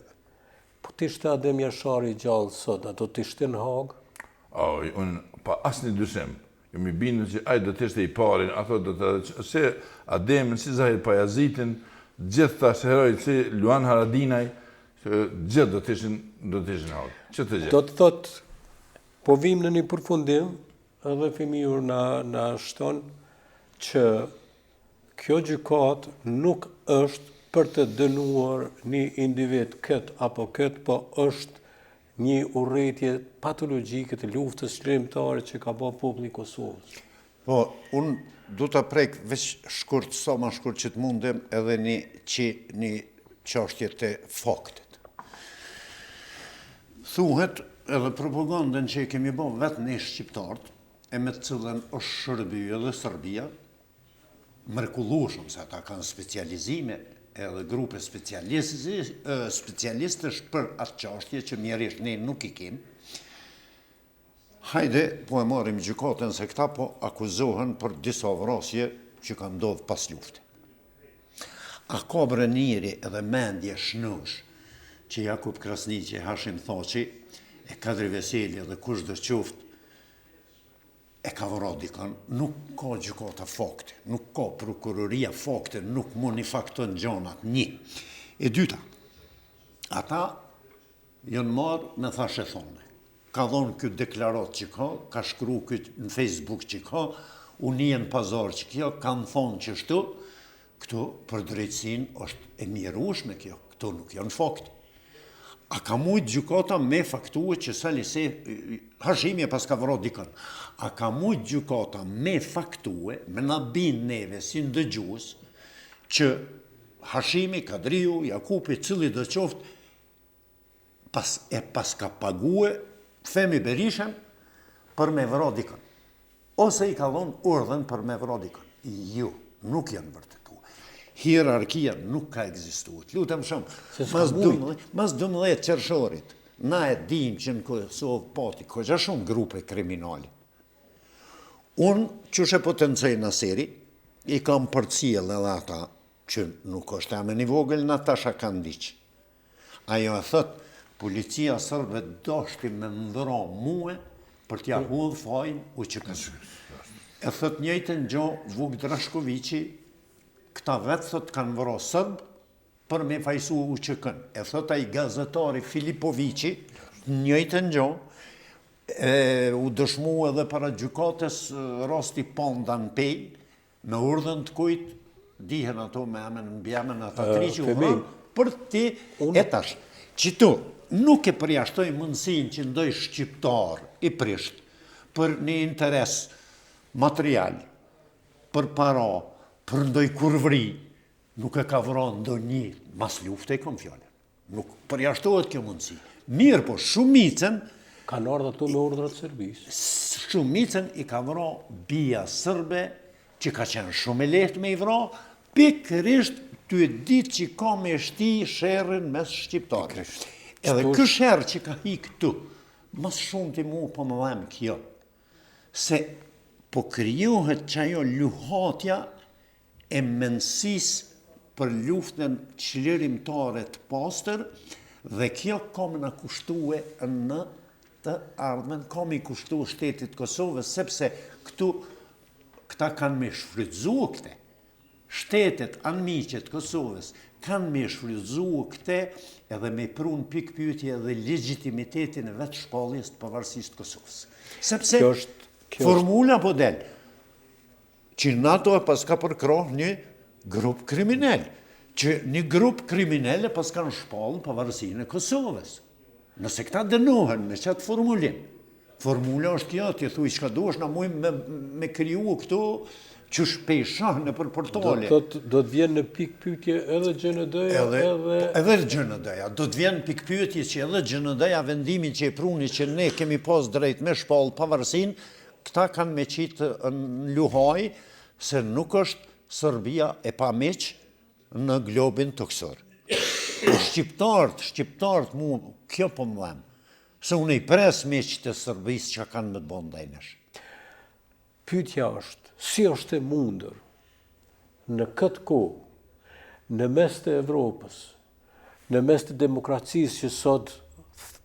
po t'ishte Adem Jashari gjallë sot, a do t'ishte në Hagë? Unë pa asë një dyshim, jemi bindu që ajë do t'ishte i parin, ato do të, se Ademin, si Zahir Pajazitin, gjithë ta herojt, si Luan Haradinaj, gjithë do t'ishin në Hagë. Që të gjithë? Do të thotë, po vim në një përfundim, edhe fëmijur na shton, që kjo gjykat nuk është për të dënuar një individ këtë apo këtë, po është një urrëtie patologjike të luftës shkrimtare që ka bërë populli i Kosovës. Po, unë du të prek veç shkurt, sa ma shkurt që të mundem, edhe një çështje të faktit. Thuhet edhe propagandën që kemi bërë vetë ne shqiptarët, e me të cilën është shërbyer edhe Serbia, mrekullueshëm se ata kanë specializime edhe grupe specialistësh për atë çështje që mjerisht ne nuk i kemi. Hajde, po e marrim gjykatën se këta po akuzohen për disa vrasje që kanë ndodhur pas lufte. A ka brëniri edhe mendje shnosh që Jakub Krasniqi, Hashim Thaçi, e Kadri Veseli dhe kush do qoftë e ka vëra dikon, nuk ka gjykata fakte, nuk ka prokuroria fakte, nuk mundi fakton gjanat, një. E dyta, ata janë marrë me thashe thone. Ka dhonë këtë deklarat që ka shkru këtë në Facebook që ka, unien pazar që kjo, kanë thonë që shtu, këtu për drejtsin është e mirueshme kjo, këtu nuk janë fakte. A ka mujtë gjykata me faktue që Hashimi e pas ka vëra dikën, a ka mujtë gjykata me faktue, me na bin neve si ndëgjues, që Hashimi, Kadriu, Jakupi, cili do qoftë, pas ka pague Femi Berishan për me vëra dikën. Ose i ka dhonë urdhën për me vëra dikën. Jo, nuk janë vërtetu. Hierarkia nuk ka ekzistuar. Lutem shumë, mas 12 qershorit, na e dim që në Kosovë pati koqa shumë grupe kriminali. Unë, që shë potencej në seri, i kam përcijel edhe ata që nuk është e me një vogël, Natasha Kandiq. Ajo e thëtë, policia sërbe doshti me ndëra muë për t'ja hudhë fajnë u që kësë. E thët njëjtën gjo Vuk Drashkovici, këta vetë thët kanë vëra sërbë për me fajsu u që kënë. E thët a i gazetari Filipovici, njëjtën gjo, u dëshmu edhe para gjykatës rasti Ponda në pej, me urdhën të kujtë, dihen ato me amen në bjemen ata tri që u vënë, për ti etash. Qitu, nuk e përjashtoj mundësin që ndoj shqiptar i prisht për një interes material, për para, për ndoj kurvri, nuk e ka vëra ndo një mas lufte i kom fjallën. Nuk përjashtohet kjo mundësi. Mirë po, shumicën, kanë ardhur ato me urdhrat Serbisë. Shumicën i ka vëra bia sërbe, që ka qenë shumë e lehtë me i vëra, pikërisht ty e ditë që ka me shti sherrin mes shqiptarë. Edhe kë sherë që ka hi këtu, mas shumë të mu po më dhem kjo, se po kryohet që ajo luhatja e mendësis për luftën çlirimtare të pastër, dhe kjo kam në kushtue në të ardhmen, kam i kushtu shtetit Kosovës, sepse këta kanë me shfrytzu këte. Shtetet anmiqet Kosovës kanë me shfrytzu këte edhe me prun pikpyetje dhe legitimitetin e vetë shpalljes të pavarësisë të Kosovës. Sepse formula po del, që NATO e pas ka përkroh një grup kriminal, që një grup kriminal e pas kanë shpallë pavarësinë e Kosovës. Nëse këta dënohen me qatë formulim, formula është kjo, të thuj që ka duesh, na mujmë me kriju këtu, që shpejshah në për portale. Do të vjen në pikpyetje edhe GND-ja edhe GND-ja. Do të vjen pikpyetje që edhe GND-ja vendimin që e pruni që ne kemi pas drejt me shpallë pavarësinë, këta kanë me qitë në luhaj se nuk është Serbia e pa meq në globin të kësor. Shqiptarët mu, kjo po më dhem, se unë i pres meq të Serbisë që kanë me të bondajnësh. Pyetja është, si është e mundër në këtë kohë, në mes të Evropës, në mes të demokracisë që sot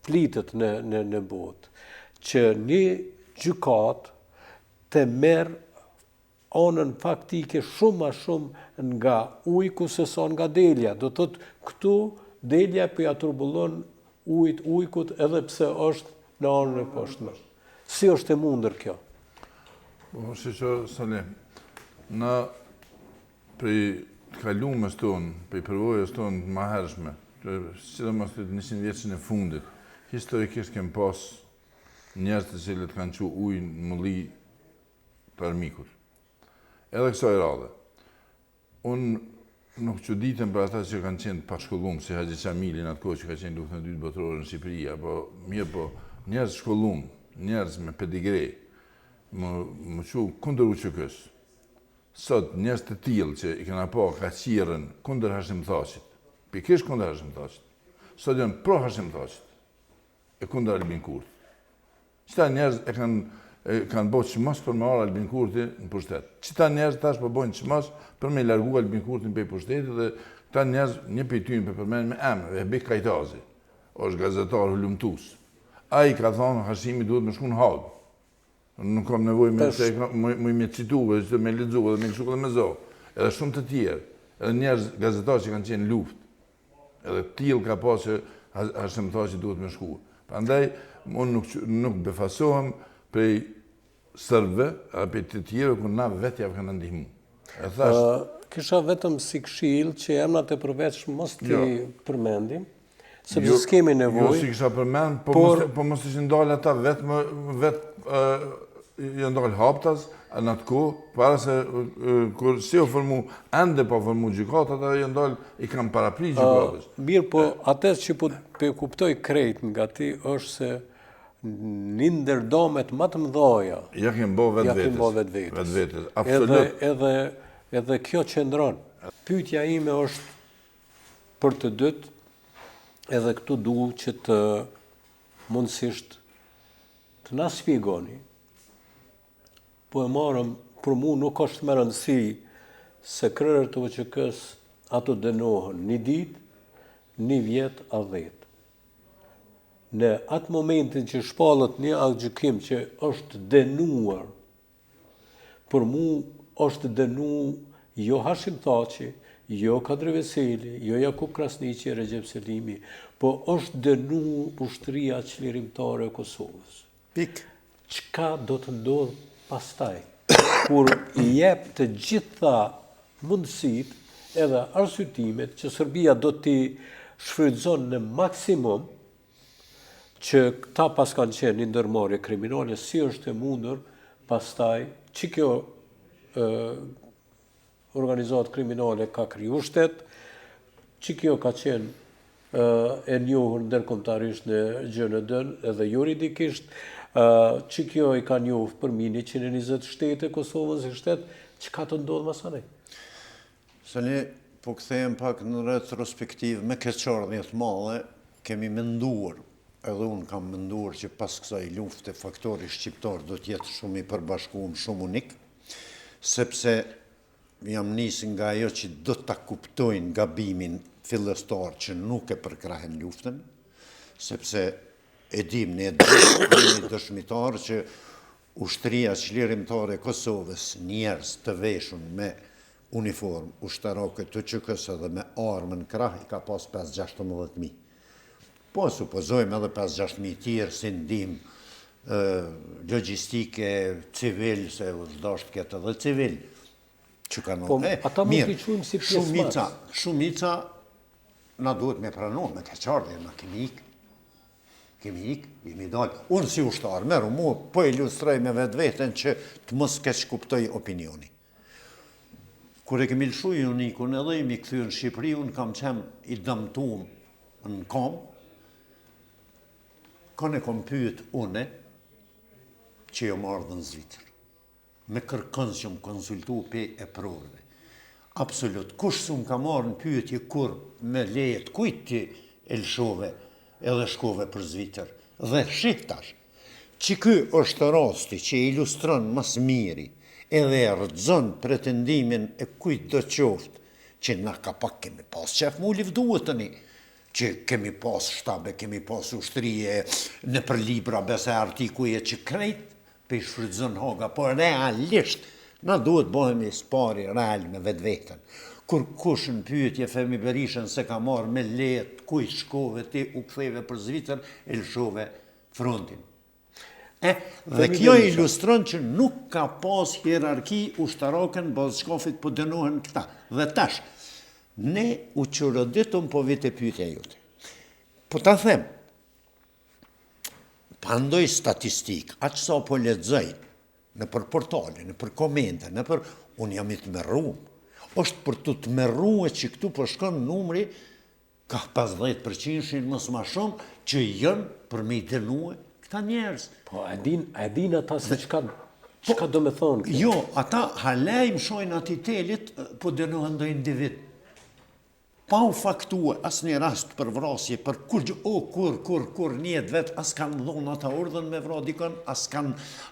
flitet në botë, që një gjykat të merë anën faktike shumë ma shumë nga ujku se sa nga delja. Do të thotë këtu delja për ja turbullon ujkut edhe pse është në anën e poshtme. Si është e mundër kjo? Si që, Salim, na prej kalumës tonë, prej përvojës tonë ma hershme, që dhe mas të 100 vjeçën e fundit, historikisht kem pas njerëz të cilët kanë qu ujë në mulli të armikut. Edhe kësaj radhe. Unë nuk çuditëm për ata që kanë qenë pashkollum, si Haxhi Qamili në atë kohë që ka qenë luftën e dytë botërore në Shqipëri, apo mirë po njerëz shkollum, njerëz me pedigre, më që kundër UÇK-s. Sot njerëz të tillë që i kena pa ka qirën kundër Hashim Thaqit, pikërisht kundër Hashim Thaqit. Sot janë pro Hashim Thaqit e kundër Albin Kurti. Qëta njerëz e kanë bëjë çmos për me marrë Albin Kurti në pushtet. Qëta njerëz tash po bëjnë çmos për me largu Albin Kurtin prej pushtetit dhe këta njerëz një prej tyre për përmend me emër, Ebik Kajtazi, është gazetar hulumtues. Ai ka thonë Hashimi duhet me shku në Hag. Nuk kam nevoj me cituve, që me lexuve dhe me kështu dhe me zohë. Edhe shumë të tjerë, edhe njerëz gazetarë që kanë qenë luft, edhe tillë ka pas që Hashim tha që duhet me shku. Prandaj, unë nuk befasohem prej sërbëve, apo prej të tjerë, ku na vetë javë kanë ndihmu. E thash, kisha vetëm si këshill që emrat e përveçshëm mos t'i përmendim, sepse s'kemi nevojë. Jo si kisha përmend, po mos ishin dalë ata vetë janë dalë haptas në atë kohë, para se kur si o formu, ende pa formu gjykat, ata janë dalë i kanë parapri gjykatës. Mirë, po atës që po kuptoj krejt nga ti është se një ndër domet më të mëdha Ja kemë bo vetvetes. Absolut. Edhe kjo qëndron. Pyetja ime është për të dytë, edhe këtu duhet që të mundësisht të na shpjegoni. Po e marëm, për mu nuk është më rëndësi se krerët të UÇK-s ato dënohen një ditë, një vjet a 10. Në atë momentin që shpallet një gjykim që është dënuar, për mu është dënu jo Hashim Thaçi, jo Kadri Veseli, jo Jakub Krasniqi, Recep Selimi, po është dënu ushtria çlirimtare e Kosovës. Çka do të ndodh pastaj? Kur i jep të gjitha mundësitë edhe arsyetimet që Serbia do t'i shfrytëzon në maksimum, që këta pas kanë qenë një ndërmarrje kriminale, si është e mundur, pastaj që kjo organizatë kriminale ka kriju shtet, që kjo ka qenë e njohur ndërkombëtarisht në GND-n edhe juridikisht, që kjo i ka njohur për mini 120 shtete Kosovën si shtet, që ka të ndodhë masanej? Se ne po kthehem pak në retrospektiv me keqardhje të madhe, kemi menduar, edhe unë kam menduar që pas kësaj lufte faktori shqiptar do t'jetë shumë i përbashkuar, shumë unik, sepse jam nisë nga ajo që do ta kuptojnë gabimin fillestar që nuk e përkrahen luftën, sepse e dim ne dëshmitar që ushtria çlirimtare e Kosovës, njerëz të veshur me uniform ushtarake të UÇK-s edhe me armën krah i ka pas 5-16.000. Po supozojmë edhe 5-6.000 tjerë si ndihmë logjistike, civil, se dashtë ketë edhe civil. Po, ata mund t'i quajmë si pjesëmarrës. Shumica na duhet me pranuar me keqardhje, na kemi ik, jemi dalë. Unë si ushtar, meru mu, po ilustroj me vetveten që të mos keq kuptoj opinioni. Kur e kemi lëshu Unikun edhe jemi kthyer në Shqipëri, unë kam qenë i dëmtuar në kom, kanë e kom pyet une që jo më ardhën në Zvicër. Me kërkën që më konsultu pe e provëve. Absolut, kush su më ka marrë në pyetje kur me lejet kujt ti e lëshove edhe shkove për Zvicër. Dhe shiftash, që ky është rasti që ilustron mas miri edhe rëzon pretendimin e kujt do qoftë që na ka pak kemi pas qef mu livduhet të një, që kemi pas shtabe, kemi pas ushtrije në për libra bese artikuje që krejt për shfrytëzon hoga, por realisht na duhet bëhemi spari real me vetveten. Kur kush në pyetje Femi Berishën se ka marrë me lejet kujt shkove ti u ktheve për Zvicër, e lëshove frontin. Dhe kjo ilustron që nuk ka pas hierarki ushtarake në bazë shkafit po dënohen këta. Dhe tash, ne u qëroditëm po vite pyetja jote. Po ta them, pandoj statistik, aq sa po lexoj në për portale, në për komente, në për unë jam i të merruar. Është për të merruar që këtu po shkon numri ka 50% mos më shumë që janë për me i dënuar këta njerëz. Po e din ata se çka do me thonë këtë? Jo, ata halej më shojnë ati telit, po dënohen do individ. Pa u faktue as një rast për vrasje, për kur njët vetë, as kanë dhonë ata urdhën me vra dikon, as kanë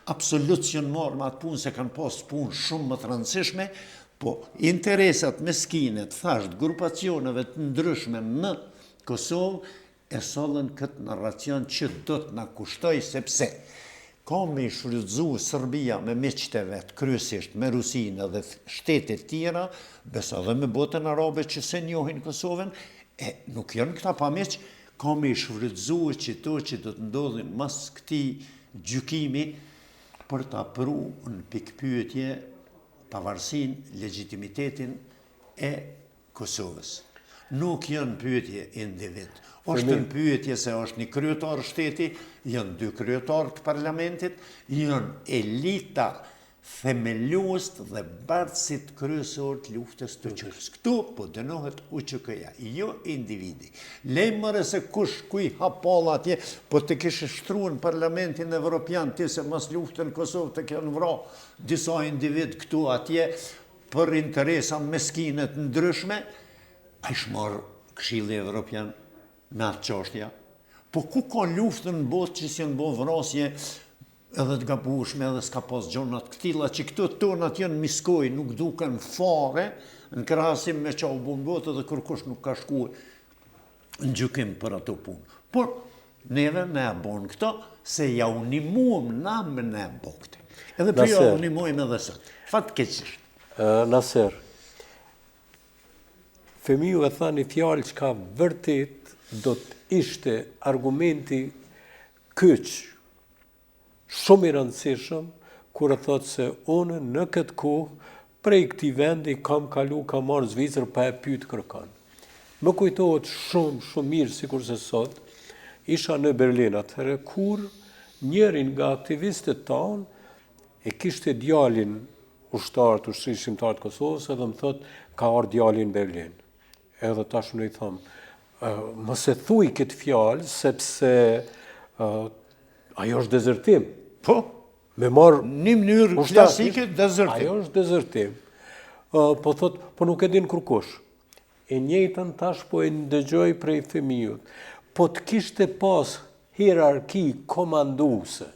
absolucion marrë me atë punë, se kanë pas punë shumë më të rëndësishme, po interesat meskinet, thasht, grupacioneve të ndryshme në Kosovë, e sollën këtë narracion që do të na kushtoj, sepse ka me shfrytëzu Serbia me miqtë e vetë, kryesisht me Rusinë dhe shtetet tjera, besa dhe me botën arabe që se njohin Kosovën, nuk janë këta pa miq, ka me shfrytëzu që do të ndodhin mas këtij gjykimi për ta pru në pikpyetje pavarësinë, legitimitetin e Kosovës. Nuk janë pyetje individ. Është në pyetje se është një kryetar shteti, janë 2 kryetarë të parlamentit, janë elita themelues dhe bardhësit kryesor të luftës të UÇK-s. Këtu po dënohet UÇK-ja, jo individi. Lejmëre se kuj hapalla atje, po të kishe shtruar në Parlamentin Evropian, ti se mas luftën Kosovë të kanë vra disa individ këtu atje për interesa meskinet ndryshme, a i shmarë Këshilli Evropian në atë çështja. Po ku ka luftën në botë që si janë bo vrasje edhe të gabueshme edhe s'ka pas gjonat këtilla që këto tonat janë miskoj, nuk duken fare në krahasim me që u bën botë edhe kërkush nuk ka shkuar në gjykim për ato punë. Por neve ne e bon këto se ja unimuam na me ne bokte. Edhe për ja unimojmë edhe sot. Fatkeqësisht. Naser, Femiu e tha një fjalë që ka vërtet do të ishte argumenti kyç, shumë i rëndësishëm, kur e thotë se unë në këtë kohë prej këtij vendi kam kalu, kam marrë Zvicër pa e pyet kërkon. Më kujtohet shumë mirë, sikur se sot, isha në Berlin atëherë, kur njërin nga aktivistët tanë e kishte djalin ushtar të ushtrisë shqiptare të Kosovës edhe më thotë ka ardhur djali në Berlin. Edhe tash unë i them, mos e thuj këtë fjalë sepse ajo është dezertim. Po, me marr një mënyrë klasike dezertim. Ajo është dezertim. Po thot, po nuk e din kurkush. E njëjtën tash po e ndëgjoj prej Femiut. Po të kishte pas hierarki komanduese.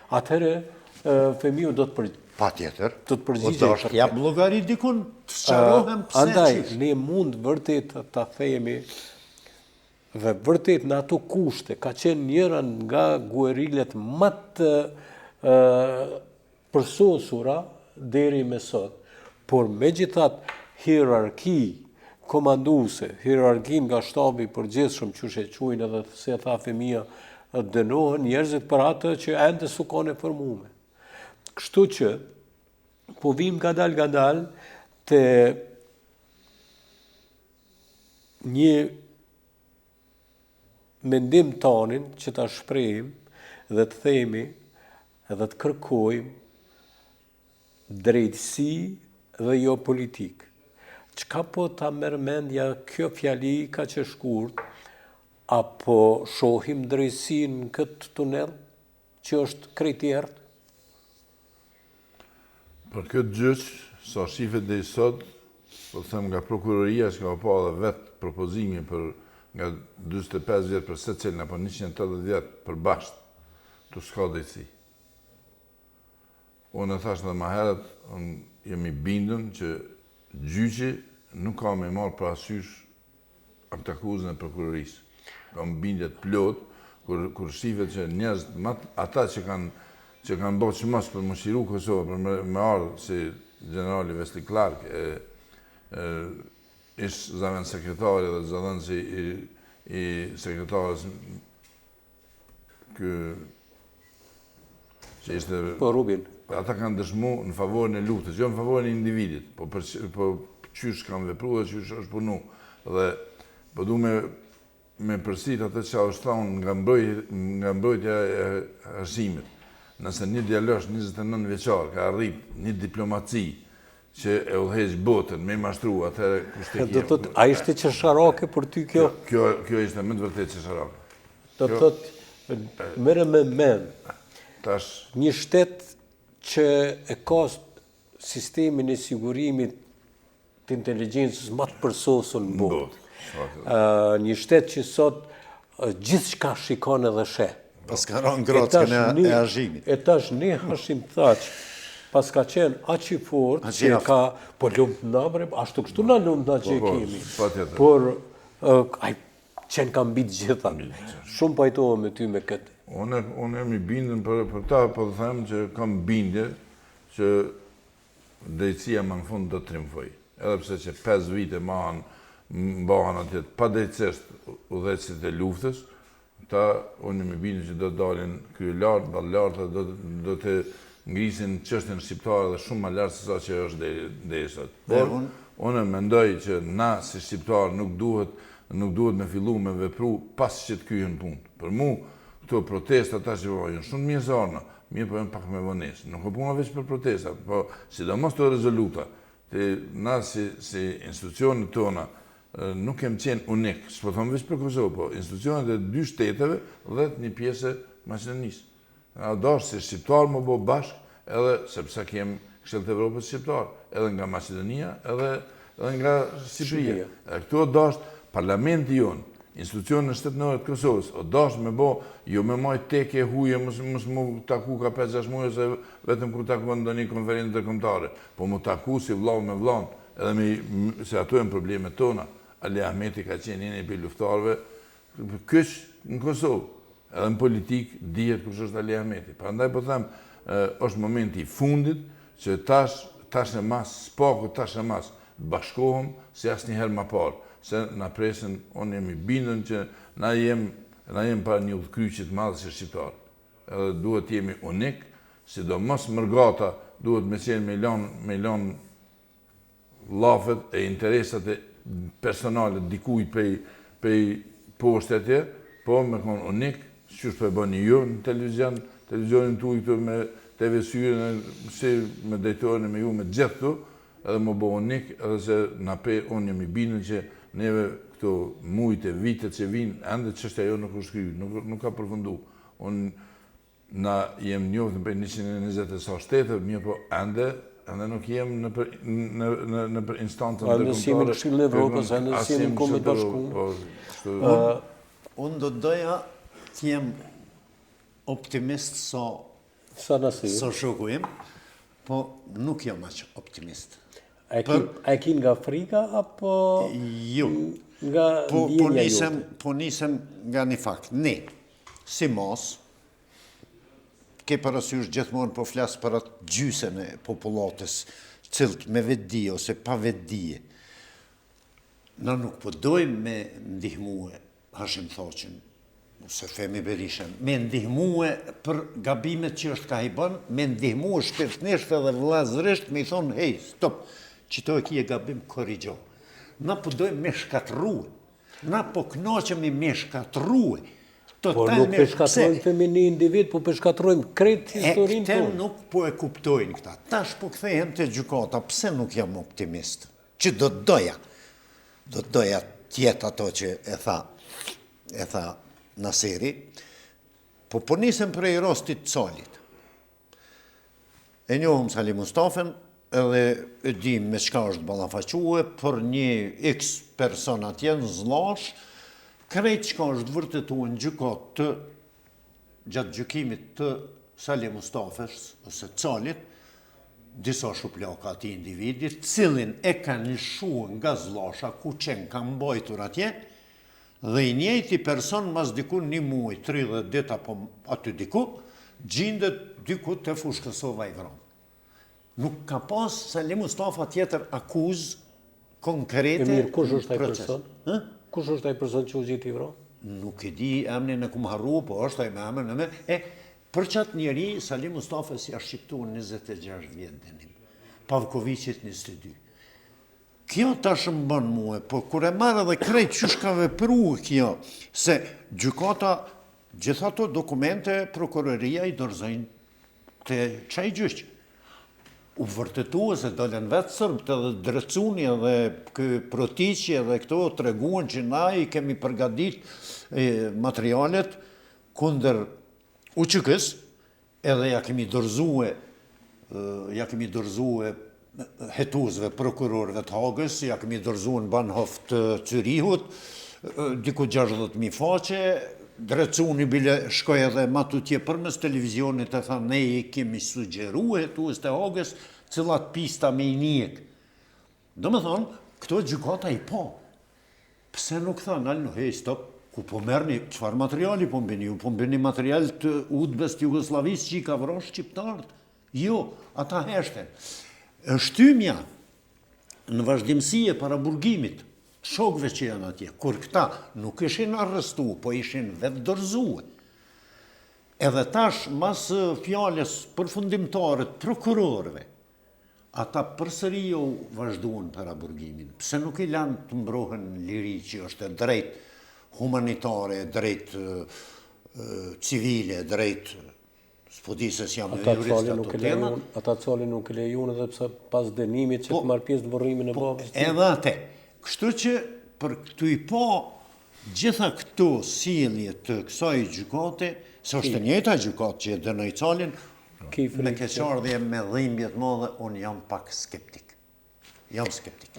Atëherë Femiu do të Patjetër. Do të përgjigjej. Po është jap llogari dikun të sqarohem pse. Andaj ne mund vërtet ta themi dhe vërtet në ato kushte ka qenë njëra nga guerilet më të përsosura deri me sot. Por megjithatë hierarki komanduese, hierarkin nga shtabi i përgjithshëm që e quajnë edhe se tha Femia, dënohen njerëzit për atë që ende s'u kanë formuar. Kështu që, po vim gadal të një mendim tonin që ta shprehim dhe të themi edhe të kërkojmë drejtësi dhe jo politik. Çka po ta merr mendja kjo fjali ka që shkurt, apo shohim drejtësinë në këtë tunel që është krejt i errët? Për këtë gjyq, sa shifet dhe i sot, po them nga prokuroria që ka pa dhe vetë propozimi për nga 25 vjetë për secilin apo 180 vjetë për bashkë, të s'ka drejtësi. Unë e thash edhe më herët, unë jemi bindën që gjyqi nuk ka me marrë parasysh atë akuzën e prokurorisë. Kam bindjet plot, kur shifet që njerëz, ata që kanë bërë që mas për më shiru Kosovë, për me ardhë si generali Wesley Clark, ishë zamen sekretari dhe zamen si i sekretarës që ishte... Po, Rubin. Ata kanë dëshmu në favorin e luftës, jo në favorin e individit, po qysh kanë vepru dhe qysh është punu. Dhe po du me përsit atë që është thonë nga mbrojtja e arsimit. Nëse një djalosh 29 vjeçar ka arrit një diplomaci që e udhëheq botën me mashtru atëherë kushte a ishte qesharake për ty kjo? Kjo ishte më të vërtet qesharake. Do të thotë merre me mend një shtet që e ka sistemin e sigurimit të inteligjencës më të përsosur në botë. Një shtet që sot gjithçka shikon edhe sheh. Pas ka rënë grockën e Hashimit. E tash ne Hashim Thaç, pas ka qenë aq i fortë që ka po lumt nabre, ashtu kështu na lumt na që kemi. Por ai qenë ka mbi të gjitha. Shumë pajtohem me ty me këtë. Unë jam I bindën për ta, po të them që kam bindje që drejtësia më në fund do të triumfoj. Edhe pse që 5 vite mbahen atje pa drejtësisht udhëheqësit e luftës, unë jam I bindën që do të dalin kryelartë, ballartë, do të ngrisin çështjen shqiptare dhe shumë më lart se sa që është deri sot. Por unë mendoj që na si shqiptar nuk duhet me fillu me vepru pas që të kyhen punë. Për mu, këto protesta ta që janë shumë mjezarna, mirë po janë pak me vonesë. Nuk e puna veç për protesta, po sidomos të rezoluta. Na si institucionet tona nuk kem qenë unik, s'po thonë veç për Kosovë, po institucionet e 2 shteteve dhe një pjesë Maqedonisë. A dash si shqiptar më bo bashkë, edhe sepse kem Këshillit e Evropës shqiptar, edhe nga Maqedonia, edhe nga Shqipëria. Këto dash parlamenti jonë, institucionet shtetënore të Kosovës, o dash me bo, jo me majt teke huje, mos mu taku ka 5-6 muaj, se vetëm kur taku në një konferencë ndërkombëtare, po mu taku si vllau me vllaun, edhe se ato janë problemet tona. Ali Ahmeti ka qenë një për luftarëve, kyç në Kosovë, edhe në politik, dihet kush është Ali Ahmeti. Prandaj po them, është momenti I fundit, që tash e mas, spaku tash e mas, bashkohem si asnjëherë më parë. Se na presin, unë jam I bindën që na jem para një udhkryqje të madhe si shqiptar. Edhe duhet jemi unik, sidomos mërgata duhet me qenë me lën llafet e interesat e personale dikujt prej poshtë atje, po me konë unik, qysh po e bëni ju në televizionin tuaj këtu me TV Syrin, si me drejtorin e me ju me gjithë këtu, edhe më bo unik, edhe se unë jam I bindën që neve këto mujt e vitet që vinë, ende çështja jo nuk është kryer, nuk ka përfundu. Unë na jem njoftën për 120 e sa shteteve, mirë po ende nuk jem në për instancën ndërkombëtare. Ende si në Këshillin e Evropës, ende si në Kombin e Bashkuar. Unë do doja të jem optimist sa shoku im, po nuk jam aq optimist. A e ki nga frika, apo jo, nga ndjenja jote? Po nisem nga një fakt. Ne, si mos, ke parasysh gjithmonë po flas për atë gjysën e popullatës, cilët me vetdi ose pa vetdije. Na nuk po dojmë me ndihmue Hashim Thoqin, ose Femi Berishën, me ndihmue për gabimet që është ka I bën, me ndihmue shpirtnisht edhe vllazërisht, me I thonë, hej, stop, qëto e kje gabim korrigjo. Na po dojmë me shkatrue, na po knoqemi me shkatrue. Por nuk përshkatrojmë femini individ, po përshkatrojmë kretë historinë tonë. Këte nuk po e kuptojnë këta. Tash po kthehem te gjykata, pse nuk jam optimist? Që do të doja tjetë ato që e tha Naseri, po nisem prej rostit Calit. E njohëm Sali Mustafën, edhe e dim me çka është ballafaque për një X person atje në Zllash, krejt çka është vërtetuar në gjykatë gjatë gjykimit të Sali Mustafës ose Calit, disa shuplaka ati individit, cilin e kanë lëshuar nga Zllasha, ku qenë kanë mbajtur atje, dhe I njëjti person mas diku 1 muaj, 30 ditë apo aty diku, gjendet diku te Fushkësova I Vranë. Nuk ka pas Sali Mustafa tjetër akuzë konkrete në proces. Kush është ai person që u gjeti I vranë? Nuk e di, emrin e kum harru, po është ai me emrin për qatë njeri, Sali Mustafa si është shqiptuar 26 vjetë denim. Pavkovicit 22. Kjo tash më bën mua, po kur e marrë dhe krejt që shka vepru kjo, se gjykata gjitha ato dokumente prokuroria I dorëzojnë të çaj gjyq. U vërtetua se dolen vetë sërbët edhe Drecuni edhe Protiqi edhe këto treguan që na I kemi përgadit materialet kundër UÇK-s, edhe ja kemi dorëzue hetuzve prokurorëve të Hagës, ja kemi dorëzuar në Bahnhof të Zyrihut, diku 60.000 faqe, Drecuni bile shkoj edhe matutje përmes televizionit e tha ne I kemi sugjeru hetuz të Hagës, cilat pista me I njek. Do me thonë, këto gjykata I po. Pse nuk tha, nalë, hej, stop, Ku po merrni, çfarë materiali po mbini? Ju po mbini material të udhëves të Jugosllavisë që i ka vrarë shqiptarët? Jo, ata heshten. Shtymja në vazhdimësi e paraburgimit shokëve që janë atje, kur këta nuk ishin arrestu, po ishin vetë dorëzue. Edhe tash, mas fjales përfundimtare të prokurorëve, ata përsëri jo vazhduan paraburgimin. Pse nuk i lanë të mbrohen liri që është e drejt humanitare, drejt civile, drejt s'po di se s'jam jurist ato temat. Ata cali nuk e lejuan edhe pse pas dënimit që të marrë pjesë në burrimin e babës. Edhe atë. Kështu që për këtu i po gjitha këto sjellje të kësaj gjykate, se është e njëjta gjykatë që e dënoi Calin, me keqardhje, me dhimbje të mëdha, unë jam pak skeptik. Jam skeptik.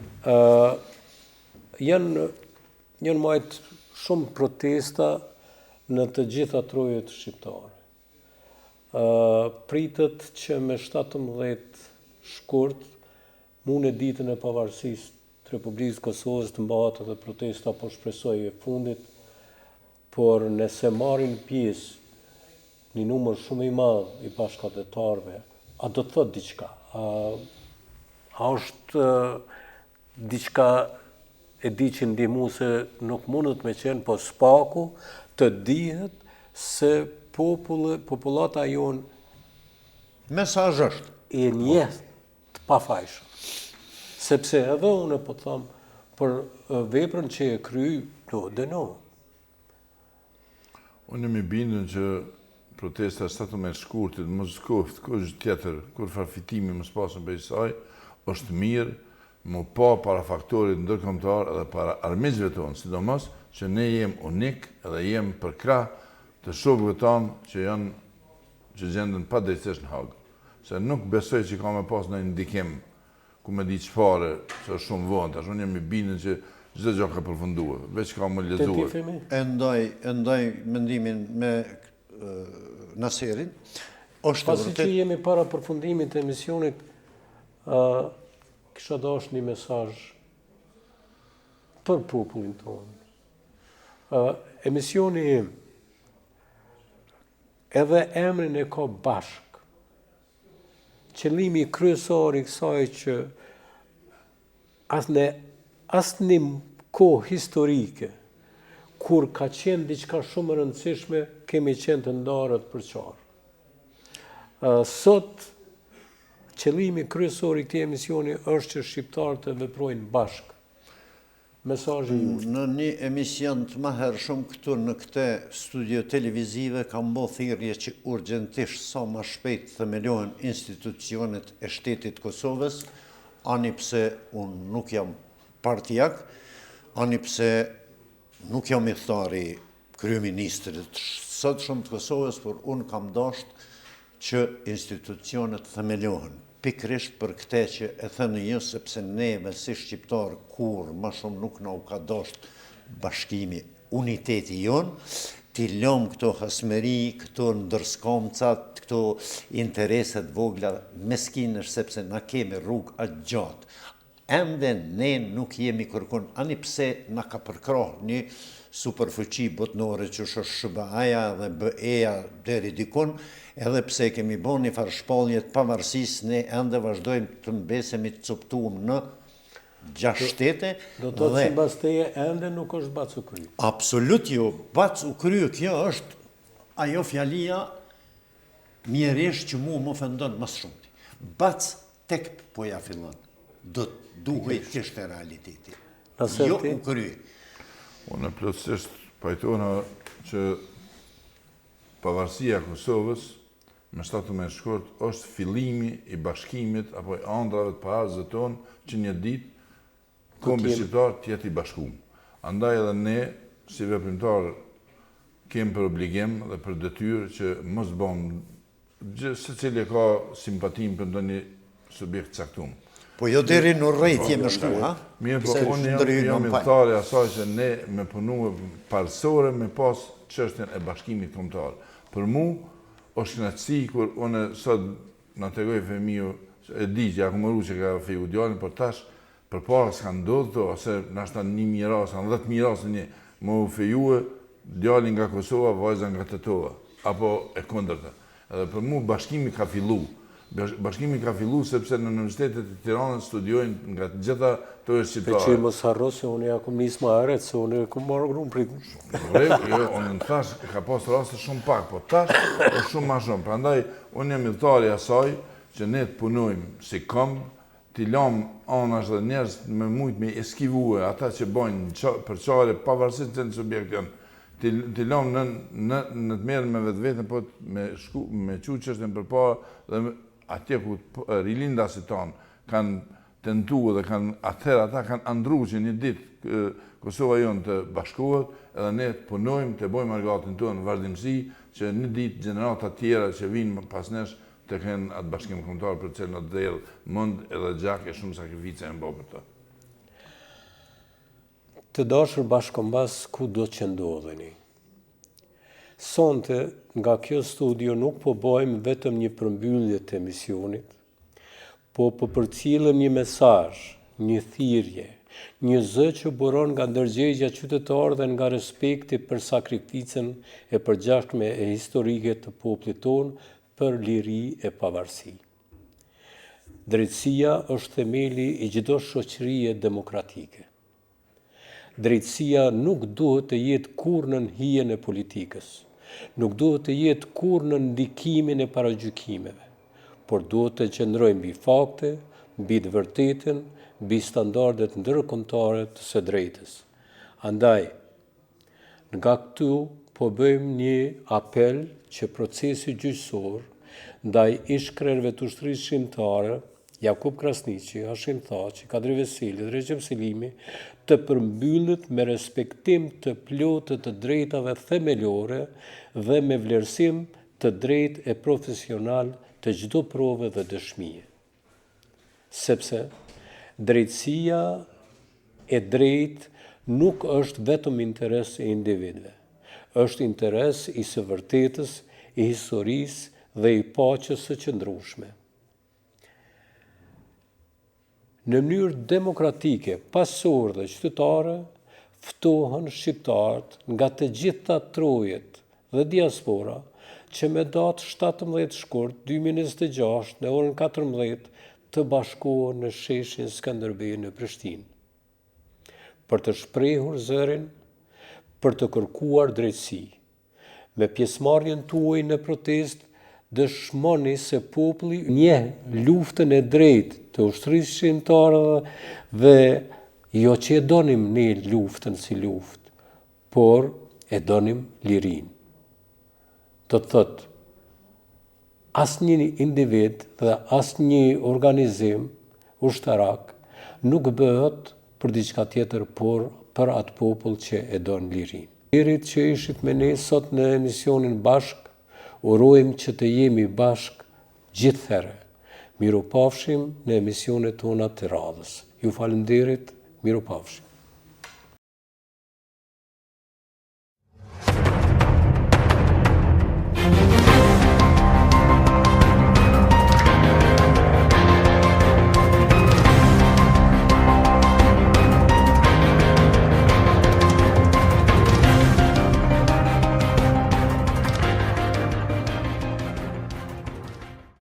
Janë majt shumë protesta në të gjitha trojet shqiptare. Pritet që me 17 shkurt, mune ditën e pavarësisë të Republikës Kosovës të mbahet edhe protesta, po shpresoj e fundit, por nëse marrin pjesë një numër shumë i madh i bashkëdhetarëve, a do të thotë diçka? A është diçka e di që ndihmuese nuk mundet me qenë, po spaku të dihet se popullata jonë mesazh është e njeh të pafajshëm. Sepse edhe unë po them për veprën që e kryi, do dënohet. Unë jam i bindur që protesta 17 shkurtit mos kuft, kur tjetër, kur farfitimi mos pasën për saj, është mirë, më pa para faktorit ndërkombëtar edhe para armiqve tonë, sidomos që ne jem unik edhe jem për krah të shokëve tanë që gjenden pa drejtësisht në Hagë. Se nuk besoj që ka me pas në ndikim ku me di çfarë, që është shumë vonë, tash unë jam i bindur që çdo gjë ka përfunduar, veç ka më lezuar. E ndaj mendimin me Naserin. Pasi që jemi para përfundimit të emisionit, kisha dash një mesazh për popullin tonë. Emisioni im edhe emrin e ka bashk. Qëllimi kryesor i kësaj që asnjë kohë historike kur ka qenë diçka shumë e rëndësishme, kemi qenë të ndarët për qarë. Sot qëllimi kryesor i këtij emisioni është që shqiptarët të veprojnë bashkë. Mesazhi juaj. Në një emision të mëhershëm këtu në këtë studio televizive kam bërë thirrje që urgjentisht sa më shpejt themelohen institucionet e shtetit Kosovës, ani pse unë nuk jam partijak, ani pse nuk jam i thari kryeministrit sotshëm të Kosovës, por unë kam dashur që institucionet themelohen. Pikrisht për këte që e thënë ju, sepse neve si shqiptar kur ma shumë nuk na u ka dashur bashkimi, uniteti jonë, t'i lëm këto hasmeri, këto ndërskomcat, këto intereset vogla meskinësh, sepse na kemi rrugë atë gjatë. Ende ne nuk jemi kërkun, ani pse na ka përkrah një superfuqi botnore që është SBA-ja dhe BE-ja deri dikun, edhe pse kemi bën një farë shpallje të pavarësisë, ne ende vazhdojmë të mbesemi të coptuam në 6 shtete. Do të thotë sipas teje ende nuk është bac u kry. Absolut jo, bac u kry, kjo është ajo fjalia mjeresh që mu më ofendon më shumë. Bac tek po ja fillon. Do duhet kishte realiteti. Jo u kry. Unë plotësisht pajtona që pavarësia e Kosovës me 17 shkurt është fillimi i bashkimit apo i ëndrave të parazë tonë që një ditë kombi shqiptar të jetë i bashkuar. Andaj edhe ne si veprimtar kemi për obligim dhe për detyrë që mos bëjmë secili ka simpatim për ndonjë subjekt caktuar. Po jo deri në rrejt jemi shku, ha? Mirë, po unë jam iltari asaj që ne me punu parësore me pas çështjen e bashkimit kombëtar. Për mu, është kënaqësi kur unë sot na tregoj fëmiu, e di që aku më ru që ka feju djalin, por tash përpara s'ka ndodhur ose nashta 1.000 rase, 10.000 rase një më fejue djali nga Kosova, vajza nga Tetova, apo e kundërta. Edhe për mu bashkimi ka fillu. Bashkimi ka fillu sepse në Universitetet e Tiranës studiojnë nga gjitha të shqiptare. Që mos harro se unë ja kom nisë më herët, se unë kom marrë grumë pritur. Unë në thash, ka pas raste shumë pak, po tash është shumë ma shumë. Prandaj, unë jam udhëtari asaj që ne të punojmë si këmbë, t'i lamë anash dhe njerëz me mujtë me eskivue ata që bojnë për qare pavarësisht që në subjekt janë. T'i lamë në të merën me vetë vetën, po me çështjen përpara dhe atje ku rilindasit tanë kanë tentu dhe atëherë ata kanë andru që një ditë Kosova jonë të bashkohet edhe ne të punojmë, të bojmë argatin tonë në vazhdimsi që një ditë gjenerata tjera që vinë pas nesh të kenë atë bashkim kombëtar për cilën atë del mund edhe gjak e shumë sakrifice e mbo për të. Të dashur bashkëkombas, ku do që ndodheni? Sonte, nga kjo studio nuk po bëjmë vetëm një përmbyllje të emisionit, po përcjellëm një mesazh, një thirrje, një zë që buron nga ndërgjegja qytetare dhe nga respekti për sakrificën e përgjashme e historike të popullit tonë për liri e pavarësi. Drejtësia është themeli i çdo shoqërie demokratike. Drejtësia nuk duhet të jetë kurrë në hijen e politikës, nuk duhet të jetë kurrë në ndikimin e paragjykimeve, por duhet të qëndrojë mbi fakte, mbi të vërtetën, mbi standardet ndërkombëtare të së drejtës. Andaj, nga këtu po bëjmë një apel që procesi gjyqësor ndaj ish-krerëve të ushtrisë shqiptare, Jakub Krasniqi, Hashim Thaçi, Kadri Veseli dhe Recep Selimi, të përmbyllet me respektim të plotë të drejtave themelore dhe me vlerësim të drejtë e profesional të çdo prove dhe dëshmie. Sepse drejtësia e drejtë nuk është vetëm interes e individëve, është interes i së vërtetës, i historisë dhe i paqes së qëndrueshme. Në mënyrë demokratike, pasore dhe qytetare, ftohen shqiptarët nga të gjitha trojet dhe diaspora që me datë 17 shkurt 2026 në orën 14 të bashkohen në sheshin Skënderbej në Prishtinë, për të shprehur zërin, për të kërkuar drejtësi. Me pjesëmarrjen tuaj në protestë, dëshmoni se populli njeh luftën e drejtë të ushtrisë shqiptare dhe jo që e donim ne luftën si luftë, por e donim lirinë. Do të thotë, asnjë individ dhe asnjë organizim ushtarak nuk bëhet për diçka tjetër, por për atë popull që e don lirinë. Mirit që ishit me ne sot në emisionin bashk, urojmë që të jemi bashk gjithëherë. Mirupafshim në emisionet tona të radhës. Ju falenderit, mirupafshim.